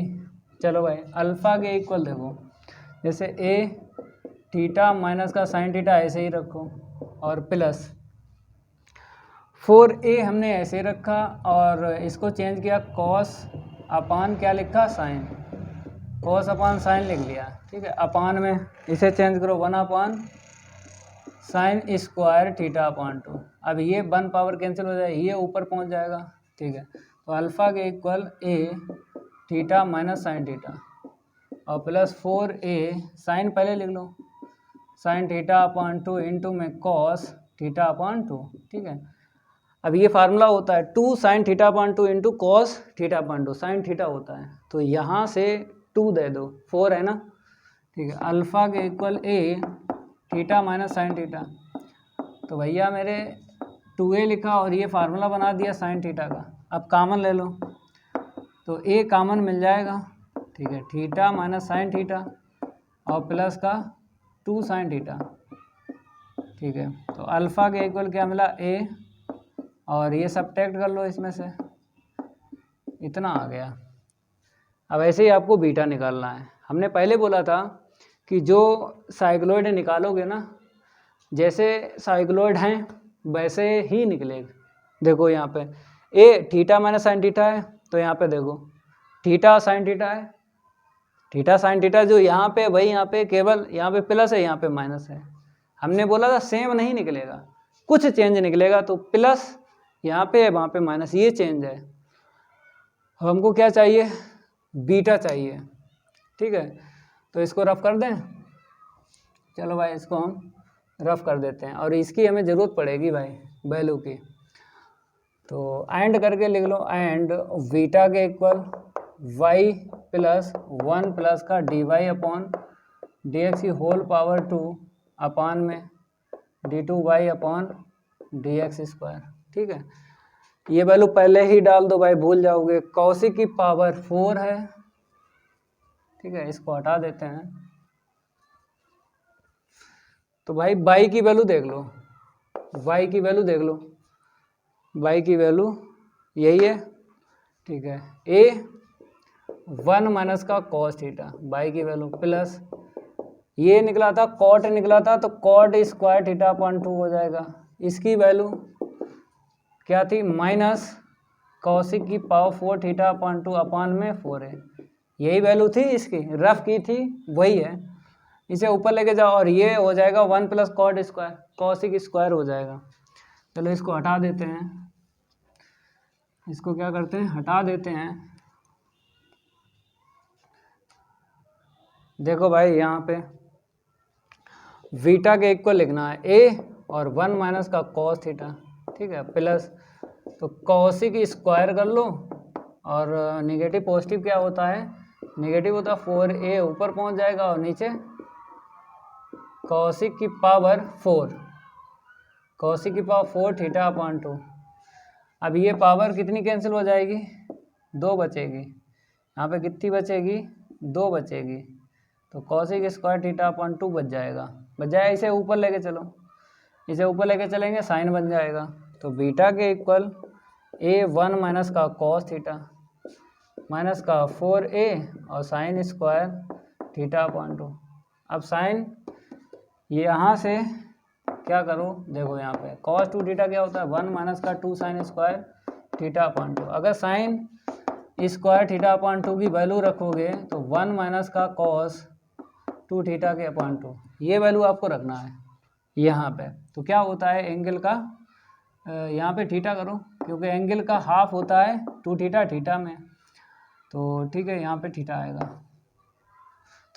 चलो भाई अल्फ़ा के इक्वल देखो, जैसे a थीटा माइनस का साइन थीटा ऐसे ही रखो, और प्लस 4a हमने ऐसे रखा और इसको चेंज किया कॉस अपान क्या लिखा साइन, कॉस अपान साइन लिख लिया। ठीक है, अपान में इसे चेंज करो 1 अपान साइन स्क्वायर थीटा अपॉन 2। अब ये 1 पावर कैंसिल हो जाए, ये ऊपर पहुंच जाएगा। ठीक है, तो अल्फ़ा के equal a theta minus sine theta और प्लस 4a साइन पहले लिख लो साइन थीटा अपॉन 2 इंटू में कॉस थीटा अपॉन 2। ठीक है, अब ये फार्मूला होता है 2 sine theta upon 2 into cos theta upon 2, sine theta होता है, तो यहाँ से 2 दे दो, 4 है ना। ठीक है, अल्फ़ा के equal a theta minus sine theta, तो भैया मेरे 2a लिखा और ये फार्मूला बना दिया साइन थीटा का। अब कामन ले लो तो a कामन मिल जाएगा। ठीक है, थीटा माइनस साइन थीटा और प्लस का 2 साइन थीटा। ठीक है, तो अल्फ़ा के इक्वल क्या मिला a, और ये सब्ट्रैक्ट कर लो इसमें से, इतना आ गया। अब ऐसे ही आपको बीटा निकालना है। हमने पहले बोला था कि जो साइक्लॉइड निकालोगे ना, जैसे साइक्लॉइड हैं वैसे ही निकलेगा। देखो यहाँ पे a theta minus sine theta है, तो यहाँ पे देखो थीटा साइन थीटा है, थीटा साइन थीटा जो यहाँ पे भाई यहाँ पे केवल यहाँ पे प्लस है, यहाँ पे माइनस है। हमने बोला था सेम नहीं निकलेगा, कुछ चेंज निकलेगा, तो प्लस यहाँ पे है वहाँ पे माइनस, ये चेंज है। अब हमको क्या चाहिए, बीटा चाहिए। ठीक है, तो इसको रफ कर दें। चलो भाई इसको हम रफ कर देते हैं, और इसकी हमें ज़रूरत पड़ेगी भाई वैल्यू की। तो एंड करके लिख लो, एंड बीटा के इक्वल y प्लस 1 प्लस का dy अपॉन डी एक्स की होल पावर 2 अपान में d2y upon d x square. ठीक है, ये वैल्यू पहले ही डाल दो भाई, भूल जाओगे। कौशिक की पावर 4 है। ठीक है, इसको हटा देते हैं। तो भाई y की वैल्यू देख लो, y की वैल्यू देख लो, y की वैल्यू यही है। ठीक है, a 1 माइनस का कॉस थीटा, y की वैल्यू प्लस ये निकला था कॉट निकला था, तो कॉट स्क्वायर थीटा अपॉन 2 हो जाएगा। इसकी वैल्यू क्या थी, माइनस कौशिक की पावर 4 थीटा अपॉन 2 अपान में 4 है। यही वैल्यू थी इसकी, रफ की थी वही है। इसे ऊपर लेके जाओ और ये हो जाएगा 1 plus cot square, cosec square हो जाएगा। चलो इसको हटा देते हैं, इसको क्या करते हैं, हटा देते हैं। देखो भाई यहाँ पे बीटा के इक्वल लिखना है a और 1 माइनस का कॉस थीटा। ठीक है, प्लस तो कौशिक स्क्वायर कर लो, और निगेटिव पॉजिटिव क्या होता है, निगेटिव होता है 4a ऊपर पहुंच जाएगा, और नीचे कौशिक की पावर 4, कौशिक की पावर 4 थीटा अपॉन 2। अब ये पावर कितनी कैंसिल हो जाएगी, 2 बचेगी। यहाँ पे कितनी बचेगी, 2 बचेगी। तो कौशिक स्क्वायर थीटा अपॉन 2 बच जाएगा, बजाय इसे ऊपर लेके चलो, इसे ऊपर लेके चलेंगे साइन बन जाएगा। तो बीटा के इक्वल a 1 माइनस का कॉस थीटा माइनस का 4a और साइन स्क्वायर थीटा अपॉन 2। अब साइन ये यहाँ से क्या करो, देखो यहाँ पे कॉस 2 थीटा क्या होता है, 1 माइनस का 2 साइन स्क्वायर थीटा अपॉन 2। अगर साइन स्क्वायर थीटा अपॉन 2 की वैल्यू रखोगे तो 1 माइनस का कॉस 2 थीटा के अपॉन 2, ये वैल्यू आपको रखना है यहाँ पे। तो क्या होता है एंगल का, यहाँ पे थीटा करो, क्योंकि एंगल का हाफ होता है 2 थीटा थीटा में। तो ठीक है, यहाँ पे थीटा आएगा।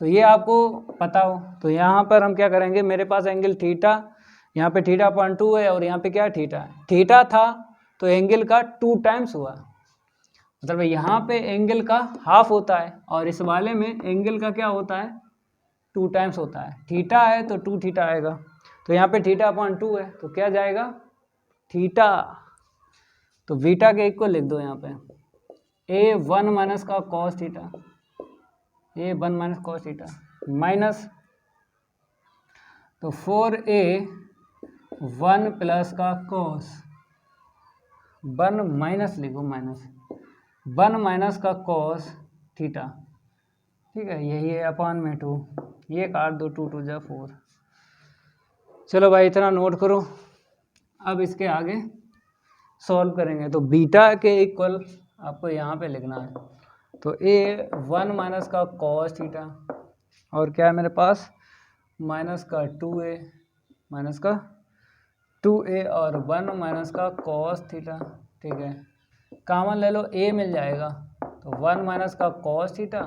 तो ये आपको पता हो, तो यहाँ पर हम क्या करेंगे, मेरे पास एंगल थीटा, यहाँ पे थीटा अपॉन 2 है, और यहाँ पे क्या थीटा है, थीटा था तो एंगल का 2 टाइम्स हुआ, मतलब यहाँ पे एंगल का हाफ होता है, और इस वाले में एंगल का क्या होता है, 2 टाइम्स होता है। थीटा है तो 2 थीटा आएगा। तो यहाँ पे थीटा अपॉन 2 है, तो क्या जाएगा, थीटा। तो बीटा के इक्वल लिख दो यहाँ पे, a 1 माइनस का cos theta, a 1 minus cos theta minus, तो 4a 1 प्लस का कॉस, 1 माइनस लिखो, माइनस 1 माइनस का कॉस थीटा। ठीक है, यही है अपान में 2, ये काट दो, 2 2 जा 4। चलो भाई इतना नोट करो। अब इसके आगे सॉल्व करेंगे। तो बीटा के इक्वल आपको यहाँ पे लिखना है, तो a 1 माइनस का कॉस थीटा, और क्या है मेरे पास, माइनस का 2a, माइनस का 2a और 1 माइनस का कॉस थीटा। ठीक है, कॉमन ले लो, a मिल जाएगा, तो 1 माइनस का कॉस थीटा,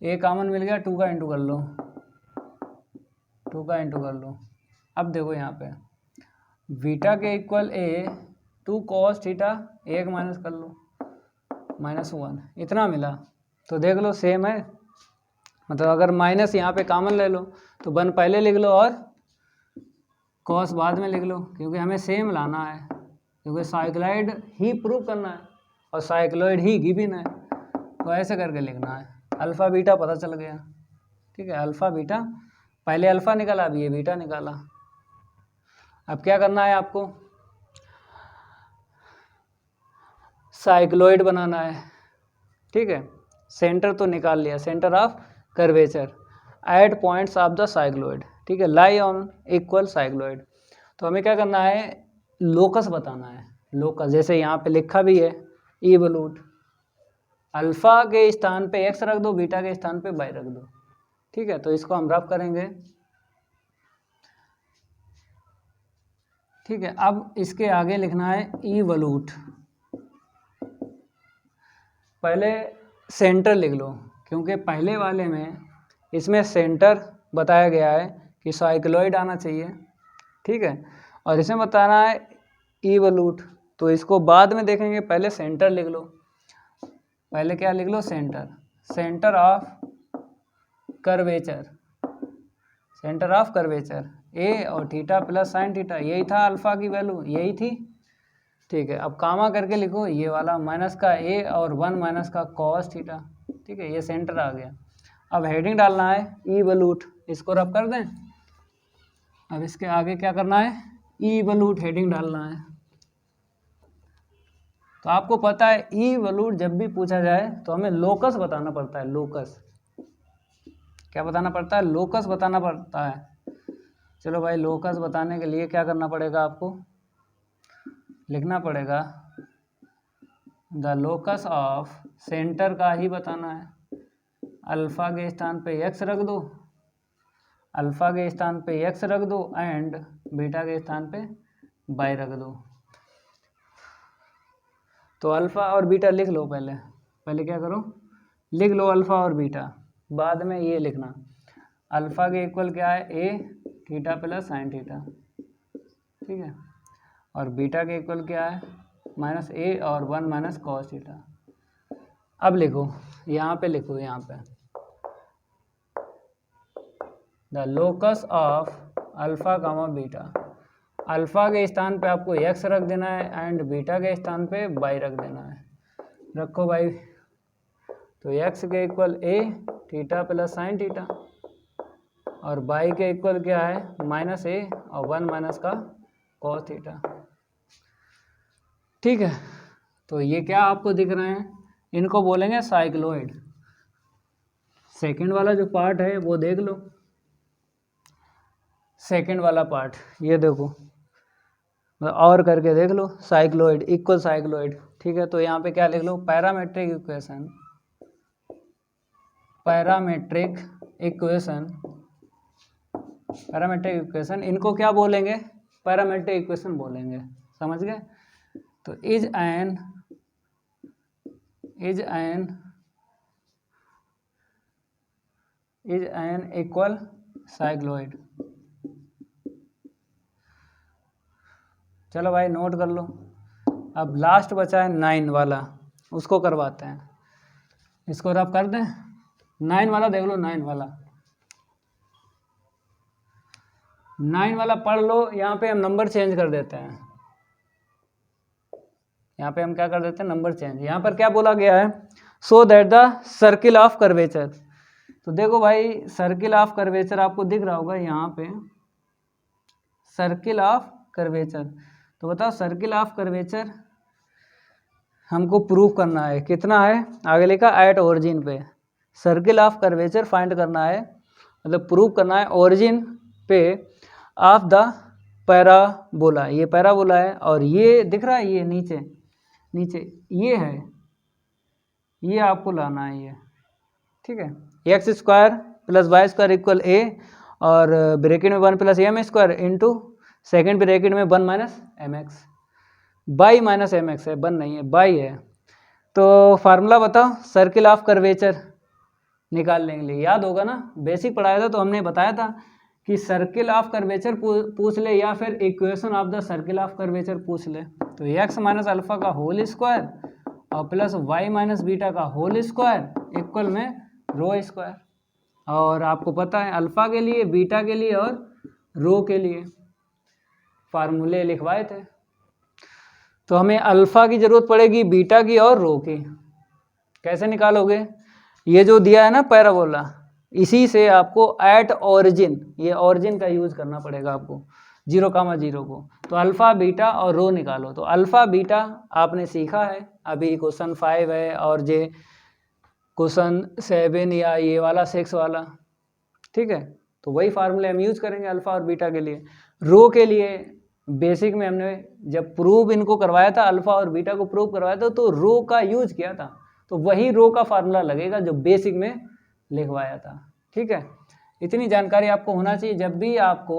a कॉमन मिल गया, 2 का इंटू कर लो, 2 का इंटू कर लो। अब देखो यहाँ पे बीटा के equal a 2 cos theta, 1 minus कर लो, -1, इतना मिला। तो देख लो सेम है, मतलब अगर माइनस यहाँ पे कॉमन ले लो तो 1 पहले लिख लो और कॉस बाद में लिख लो, क्योंकि हमें सेम लाना है, क्योंकि साइक्लॉइड ही प्रूव करना है और साइक्लॉइड ही गिवन है। तो ऐसे करके लिखना है, अल्फ़ा बीटा पता चल गया। ठीक है, अल्फ़ा बीटा, पहले अल्फ़ा निकाला, अब ये बीटा निकाला। अब क्या करना है आपको, साइक्लॉइड बनाना है। ठीक है, सेंटर तो निकाल लिया, centre of curvature at points of the cycloid. ठीक है, लाई ऑन इक्वल साइक्लॉइड। तो हमें क्या करना है, लोकस बताना है, लोकस, जैसे यहाँ पे लिखा भी है इवोल्यूट, अल्फ़ा के स्थान पे x रख दो, बीटा के स्थान पे y रख दो। ठीक है, तो इसको हम रफ करेंगे। ठीक है, अब इसके आगे लिखना है इवोल्यूट। पहले सेंटर लिख लो, क्योंकि पहले वाले में इसमें सेंटर बताया गया है कि साइक्लॉइड आना चाहिए, ठीक है, और इसमें बताना है इवोल्यूट, तो इसको बाद में देखेंगे, पहले सेंटर लिख लो। पहले क्या लिख लो? Centre, centre of curvature, centre of curvature a और थीटा प्लस साइन थीटा, यही था अल्फा की वैल्यू, यही थी, ठीक है। अब कामा करके लिखो ये वाला माइनस का ए और 1 माइनस का कॉस थीटा, ठीक है, ये सेंटर आ गया। अब हेडिंग डालना है इवोल्यूट, इसको रब कर दें। अब इसके आगे क्या करना है? इवोल्यूट हेडिंग डालना है। तो आपको पता है इवोल्यूट जब भी पूछा जाए तो हमें लोकस बताना पड़ता है, लोकस। क्या बताना पड़ता है? लोकस बताना पड़ता है। चलो भाई, लोकस बताने के लिए क्या करना पड़ेगा? आपको लिखना पड़ेगा द लोकस ऑफ, सेंटर का ही बताना है। अल्फा के स्थान पे x रख दो, अल्फा के स्थान पे x रख दो एंड बीटा के स्थान पे y रख दो। तो अल्फा और बीटा लिख लो पहले, पहले क्या करो? लिख लो अल्फा और बीटा, बाद में ये लिखना अल्फा के इक्वल क्या है? ए थीटा प्लस साइन थीटा, ठीक है, और बीटा के इक्वल क्या है? माइनस ए और 1 माइनस कॉस थीटा। अब लिखो, यहाँ पे लिखो, यहाँ पे the locus of alpha comma beta, alpha के स्थान पे आपको x रख देना है एंड बीटा के स्थान पे y रख देना है। रखो भाई, तो x के equal a theta plus sine theta और y के इक्वल क्या है? माइनस a और 1 माइनस का कॉस थीटा, ठीक है। तो ये क्या आपको दिख रहे हैं? इनको बोलेंगे साइक्लॉइड। सेकंड वाला जो पार्ट है वो देख लो, सेकंड वाला पार्ट ये देखो, और करके देख लो, साइक्लॉइड इक्वल साइक्लॉइड, ठीक है। तो यहाँ पे क्या लिख लो? Parametric equation, parametric equation, parametric equation, इनको क्या बोलेंगे? पैरामेट्रिक इक्वेशन बोलेंगे, समझ गए? तो इज एन इक्वल साइक्लॉइड। चलो भाई नोट कर लो। अब लास्ट बचा है 9 वाला, उसको करवाते हैं। इसको रब कर दें। 9 वाला देख लो, 9 वाला, 9 वाला पढ़ लो। यहाँ पे हम नंबर चेंज कर देते हैं, यहाँ पे हम क्या कर देते हैं? Number change. यहाँ पर क्या बोला गया है? सो that the circle of curvature. तो देखो भाई, सर्किल ऑफ कर्वेचर आपको दिख रहा होगा यहाँ पे, सर्किल ऑफ कर्वेचर। तो बताओ, सर्किल ऑफ कर्वेचर हमको प्रूव करना है, कितना है? आगे लिखा एट ओरिजिन पे। सर्किल ऑफ कर्वेचर फाइंड करना है, मतलब प्रूव करना है ओरिजिन पे ऑफ द पैराबोला। ये पैराबोला है और ये दिख रहा है, ये नीचे नीचे ये है, ये आपको लाना है ये, ठीक है। X square plus y square equal a, और ब्रैकेट में 1 plus m square into second bracket में 1 minus m x. By minus m x है, 1 नहीं है, बाई है। तो फार्मूला बताओ सर्किल ऑफ कर्वेचर निकालने के लिए, याद होगा ना, बेसिक पढ़ाया था तो हमने बताया था कि सर्किल ऑफ कर्वेचर पूछ ले या फिर equation of the circle of curvature पूछ ले। तो एक्स माइनस अल्फा का होल स्क्वायर और प्लस वाई माइनस बीटा का होल स्क्वायर इक्वल में रो स्क्वायर। और आपको पता है अल्फा के लिए, बीटा के लिए और रो के लिए फार्मूले लिखवाए थे। तो हमें अल्फा की जरूरत पड़ेगी, बीटा की और रो की। कैसे निकालोगे? ये जो दिया है ना पैराबोला, इसी से आपको एट ओरिजिन, ये ओरिजिन का यूज करना पड़ेगा आपको, 0,0 को। तो अल्फा बीटा और रो निकालो। तो अल्फा बीटा आपने सीखा है, अभी क्वेश्चन 5 है और जे क्वेश्चन 7 या ये वाला 6 वाला, ठीक है। तो वही फार्मूले हम यूज करेंगे अल्फा और बीटा के लिए। रो के लिए बेसिक में हमने जब प्रूव इनको करवाया था, अल्फा और बीटा को प्रूव करवाया था, तो रो का यूज किया था, तो वही रो का फार्मूला लगेगा जो बेसिक में लिखवाया था, ठीक है। इतनी जानकारी आपको होना चाहिए। जब भी आपको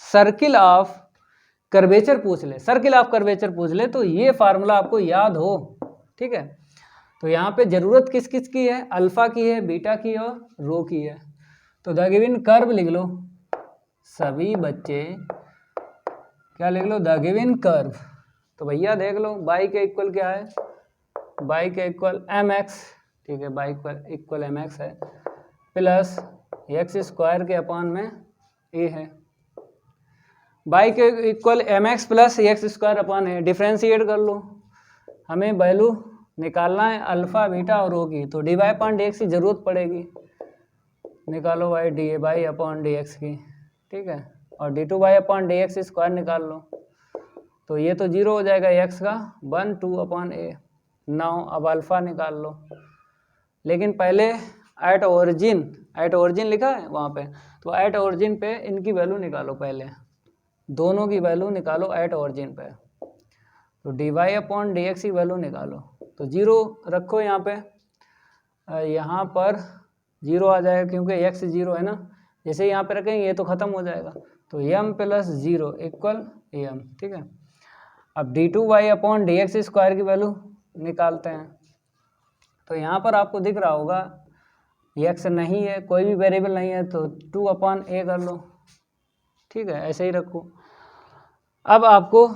सर्किल ऑफ कर्वेचर पूछ ले, सर्किल ऑफ कर्वेचर पूछ ले, तो ये फार्मूला आपको याद हो, ठीक है। तो यहाँ पे ज़रूरत किस किस की है, अल्फ़ा की है, बीटा की और रो की है। तो द गिवन कर्व लिख लो, सभी बच्चे क्या लिख लो, द गिवन कर्व। तो भैया देख लो बाई के इक्वल क्या है, बाई के इक्वल एम एक्स, ठीक है, बाई इक्वल एम एक्स है, प्लस एक्स स्क्वायर के अपान में ए है। बाई के equal m x plus x square upon है, डिफ्रेंशिएट कर लो, हमें वैल्यू निकालना है अल्फ़ा बीटा और रो की, तो d y upon d x की ज़रूरत पड़ेगी, निकालो भाई d y upon d x की, ठीक है, और d two y upon d x square निकाल लो, तो ये तो जीरो हो जाएगा, एक्स का 1 2 अपॉन ए। नाउ अब अल्फ़ा निकाल लो, लेकिन पहले एट ओरिजिन लिखा है वहाँ पे, तो एट ओरिजिन पे इनकी वैल्यू निकालो, पहले दोनों की वैल्यू निकालो एट ओरिजिन पे, तो d y upon d x की वैल्यू निकालो, तो जीरो रखो यहाँ पे, यहाँ पर जीरो आ जाएगा क्योंकि एक्स जीरो है ना, जैसे यहाँ पे रखेंगे ये तो ख़त्म हो जाएगा, तो m plus zero equal m, ठीक है। अब d two y upon d x square की वैल्यू निकालते हैं, तो यहाँ पर आपको दिख रहा होगा एक्स नहीं है, कोई भी वेरिएबल नहीं है, तो 2 अपॉन ए कर लो, ठीक है, ऐसे ही रखो। अब आपको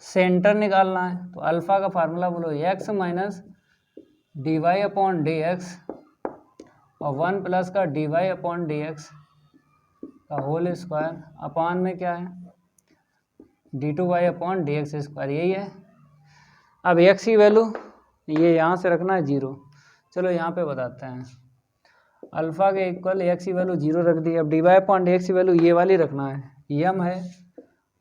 सेंटर निकालना है, तो अल्फ़ा का फार्मूला बोलो x minus d y upon d x और 1 प्लस का d y upon d x का होल स्क्वायर अपान में क्या है, d two y upon d x square, यही है। अब एक्स की वैल्यू ये यहाँ से रखना है जीरो, चलो यहाँ पे बताते हैं, अल्फ़ा के इक्वल एक्स की वैल्यू जीरो रख दी, अब d y upon d x की वैल्यू ये वाली रखना है, यम है,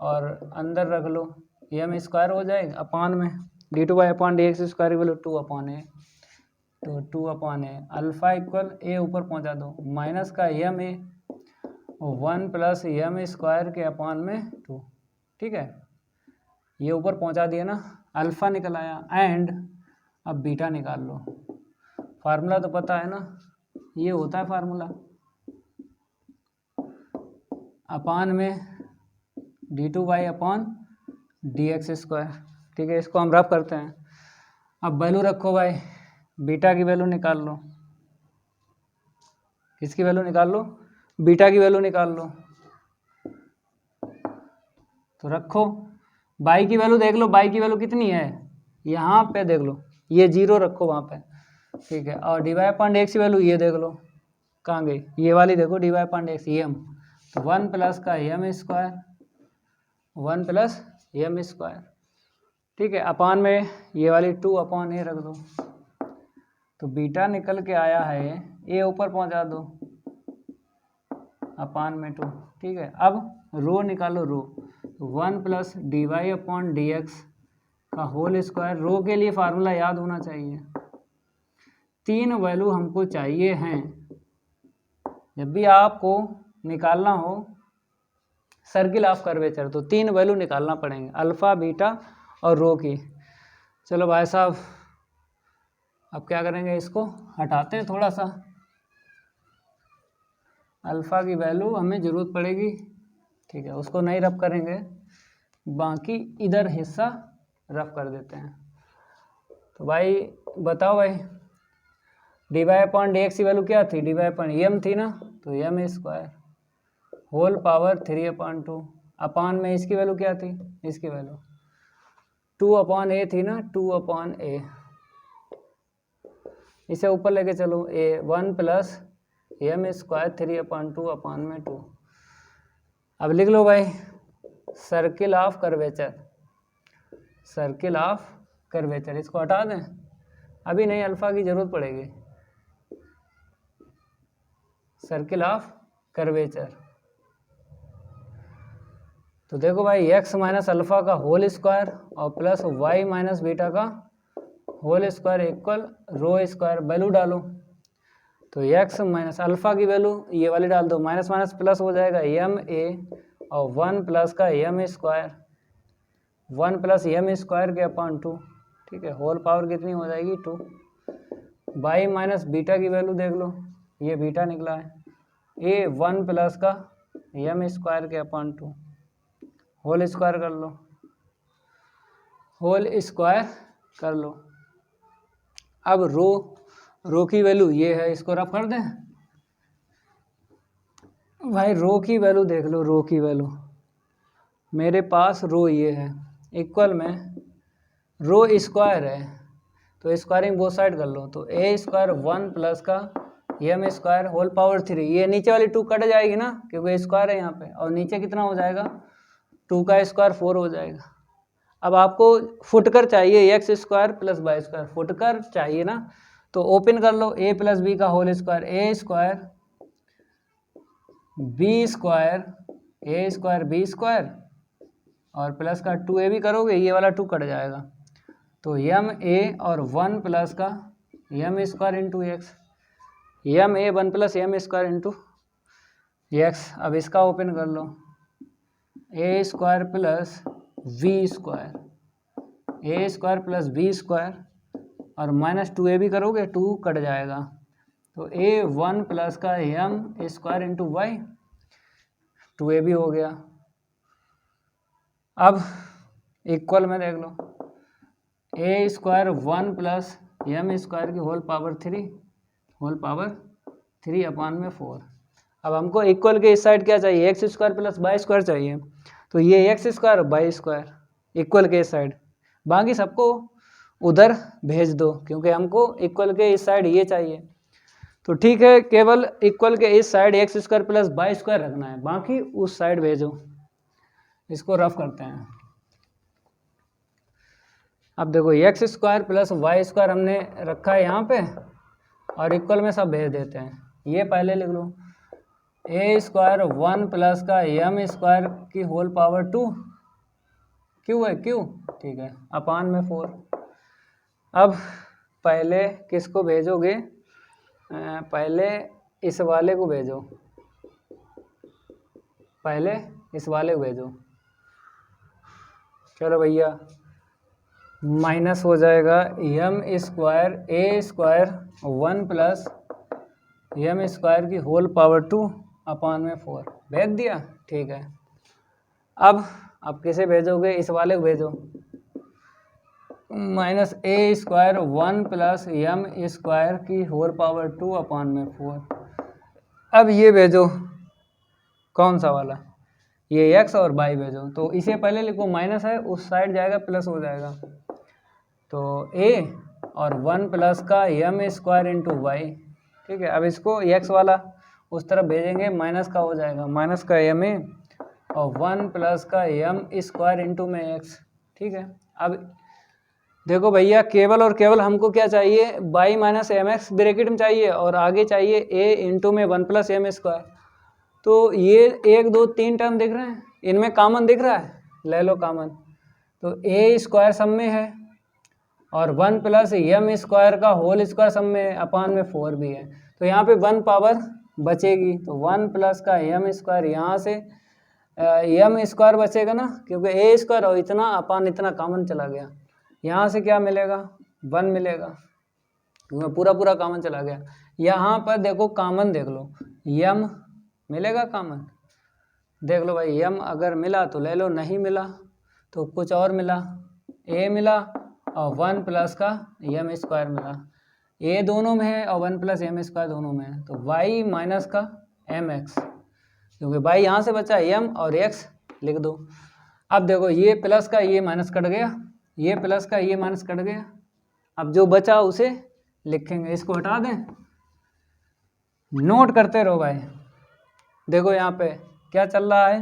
और अंदर रख लो एम स्क्वायर हो जाएगा अपान में d two y upon d x square की वैल्यू 2 अपॉन ए, तो 2 upon a, alpha equal a ऊपर पहुंचा दो, माइनस का m a 1 plus m square के अपान में 2, ठीक है, ये ऊपर पहुंचा दिया ना, अल्फ़ा निकल आया, एंड अब बीटा निकाल लो, फार्मूला तो पता है ना, ये होता है फार्मूला अपान में d two y upon d x square, ठीक है, इसको हम रफ करते हैं। अब वैल्यू रखो भाई, बीटा की वैल्यू निकाल लो, किसकी वैल्यू निकाल लो, बीटा की वैल्यू निकाल लो, तो रखो, बाई की वैल्यू देख लो, बाई की वैल्यू कितनी है, यहाँ पे देख लो, ये जीरो रखो वहाँ पे, ठीक है, और d y upon d x की वैल्यू ये देख लो, कहाँ गई, ये वाली देखो, d y upon d x m, तो 1 प्लस का m square, 1 plus m square, ठीक है, अपान में ये वाली 2 अपॉन ए रख दो, तो बीटा निकल के आया है, ए ऊपर पहुंचा दो अपान में 2, ठीक है। अब रो निकालो, rho 1 plus d y upon d x का होल स्क्वायर, रो के लिए फार्मूला याद होना चाहिए, 3 वैल्यू हमको चाहिए हैं, जब भी आपको निकालना हो सर्किल ऑफ कर्वेचर तो 3 वैल्यू निकालना पड़ेंगे, अल्फ़ा बीटा और रो की। चलो भाई साहब अब क्या करेंगे, इसको हटाते हैं थोड़ा सा, अल्फ़ा की वैल्यू हमें ज़रूरत पड़ेगी, ठीक है, उसको नहीं रफ करेंगे, बाकी इधर हिस्सा रफ कर देते हैं। तो भाई बताओ भाई, d y upon d x की वैल्यू क्या थी, डी वाई अपॉन एम थी ना, तो m square whole power 3 upon 2, upon में इसकी वैल्यू क्या थी, इसकी वैल्यू 2 अपॉन ए थी ना, 2 अपॉन ए, इसे ऊपर लेके चलो, a 1 plus m square 3 upon 2 upon में 2। अब लिख लो भाई circle of curvature, circle of curvature, इसको हटा दें, अभी नहीं, अल्फ़ा की ज़रूरत पड़ेगी, सर्किल ऑफ कर्वेचर, तो देखो भाई x माइनस अल्फ़ा का होल स्क्वायर और प्लस y माइनस बीटा का होल स्क्वायर इक्वल रो स्क्वायर, वैल्यू डालो, तो x माइनस अल्फ़ा की वैल्यू ये वाली डाल दो, माइनस माइनस प्लस हो जाएगा एम ए और 1 प्लस का m square, 1 plus m square के अपॉन 2, ठीक है, होल पावर कितनी हो जाएगी 2, y माइनस बीटा की वैल्यू देख लो, ये बीटा निकला है, ए 1 प्लस का एम स्क्वायर के अपॉन 2, होल स्क्वायर कर लो, होल स्क्वायर कर लो। अब रो की वैल्यू ये है, इसको रफ कर दें भाई। रो की वैल्यू देख लो, रो की वैल्यू मेरे पास रो ये है, इक्वल में रो स्क्वायर है, तो स्क्वायरिंग बोथ साइड कर लो, तो ए स्क्वायर 1 प्लस का एम स्क्वायर होल पावर 3, ये नीचे वाली 2 कट जाएगी ना क्योंकि स्क्वायर है यहाँ पे, और नीचे कितना हो जाएगा 2 का स्क्वायर 4 हो जाएगा। अब आपको फुटकर चाहिए x square plus y square, फुटकर चाहिए ना, तो ओपन कर लो ए प्लस बी का whole square, a square b square a square b square और प्लस का 2a भी करोगे, ये वाला 2 कट जाएगा, तो यम ए और 1 प्लस का m square into x, m a 1 plus m square into x. अब इसका ओपन कर लो, a square plus b square, a square plus b square और माइनस 2a भी करोगे 2 कट जाएगा, तो ए 1 प्लस का m square into Y, 2a भी हो गया। अब इक्वल में देख लो, a square 1 plus m square की होल पावर 3 अपान में 4। अब हमको इक्वल के इस साइड क्या चाहिए, x square plus y square चाहिए, तो ये x square y square equal के इस साइड, बाकी सबको उधर भेज दो क्योंकि हमको इक्वल के इस साइड ये चाहिए। तो ठीक है, केवल इक्वल के इस side x square plus y square रखना है, बाकी उस साइड भेजो। इसको रफ करते हैं। अब देखो x square plus y square हमने रखा है यहाँ पे और इक्वल में सब भेज देते हैं। ये पहले लिख लो, ए स्क्वायर 1 प्लस का एम स्क्वायर की होल पावर 2 क्यू है क्यू, ठीक है, अपान में 4। अब पहले किसको भेजोगे, पहले इस वाले को भेजो, पहले इस वाले को भेजो। चलो भैया, माइनस हो जाएगा M square a square 1 plus m square की होल पावर 2 अपान में 4, भेज दिया, ठीक है। अब किसे भेजोगे, इस वाले को भेजो, माइनस ए स्क्वायर 1 प्लस एम स्क्वायर की होल पावर 2 अपान में 4। अब ये भेजो, कौन सा वाला, ये एक्स और वाई भेजो, तो इसे पहले लिखो, माइनस है उस साइड जाएगा प्लस हो जाएगा, तो ए और 1 प्लस का एम स्क्वायर इंटू वाई, ठीक है। अब इसको एक्स वाला उस तरफ भेजेंगे, माइनस का हो जाएगा, माइनस का एम ए और 1 प्लस का एम स्क्वायर इंटू में एक्स, ठीक है। अब देखो भैया, केवल और केवल हमको क्या चाहिए, y minus m x bracket में चाहिए और आगे चाहिए ए इंटू में 1 प्लस एम स्क्वायर। तो ये 1 2 3 टर्म दिख रहे हैं, इनमें कॉमन दिख रहा है, ले लो कॉमन, तो ए स्क्वायर सब में है और 1 प्लस एम स्क्वायर का होल स्क्वायर सब में अपान में 4 भी है, तो यहाँ पे 1 पावर बचेगी, तो 1 प्लस का एम स्क्वायर, यहाँ से एम स्क्वायर बचेगा ना क्योंकि ए स्क्वायर और इतना अपान इतना कॉमन चला गया, यहाँ से क्या मिलेगा 1 मिलेगा क्योंकि पूरा पूरा कॉमन चला गया। यहाँ पर देखो कॉमन देख लो, यम मिलेगा कॉमन, देख लो भाई, यम अगर मिला तो ले लो, नहीं मिला तो कुछ और मिला, ए मिला और 1 प्लस का एम स्क्वायर मिला, ए दोनों में है और 1 प्लस एम स्क्वायर दोनों में है, तो वाई माइनस का एम एक्स, क्योंकि वाई यहाँ से बचा एम और एक्स लिख दो। अब देखो, ये प्लस का ये माइनस कट गया, ये प्लस का ये माइनस कट गया, अब जो बचा उसे लिखेंगे, इसको हटा दें, नोट करते रहो भाई। देखो यहाँ पे क्या चल रहा है,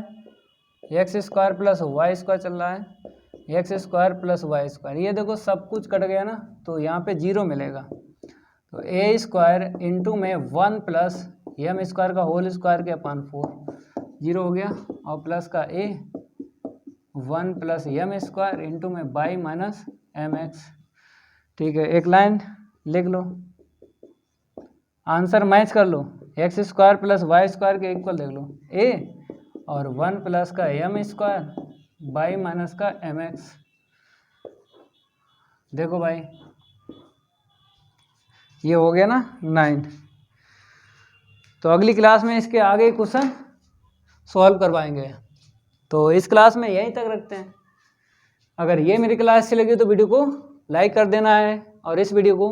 x square plus y square चल रहा है, x square plus y square, ये देखो सब कुछ कट गया ना, तो यहाँ पे 0 मिलेगा, तो ए स्क्वायर इंटू में 1 प्लस एम स्क्वायर का होल स्क्वायर के अपान 4, 0 हो गया, और प्लस का a 1 plus m square into में वाई माइनस एम एक्स, ठीक है। एक लाइन लिख लो, आंसर मैच कर लो, x square plus y square के इक्वल देख लो, ए और 1 प्लस का एम स्क्वायर वाई माइनस का एम एक्स। देखो भाई, ये हो गया ना 9। तो अगली क्लास में इसके आगे क्वेश्चन सॉल्व करवाएंगे, तो इस क्लास में यहीं तक रखते हैं। अगर ये मेरी क्लास अच्छी लगी तो वीडियो को लाइक कर देना है और इस वीडियो को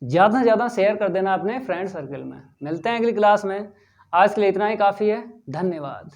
ज़्यादा से ज़्यादा शेयर कर देना अपने फ्रेंड सर्कल में। मिलते हैं अगली क्लास में, आज के लिए इतना ही काफ़ी है। धन्यवाद।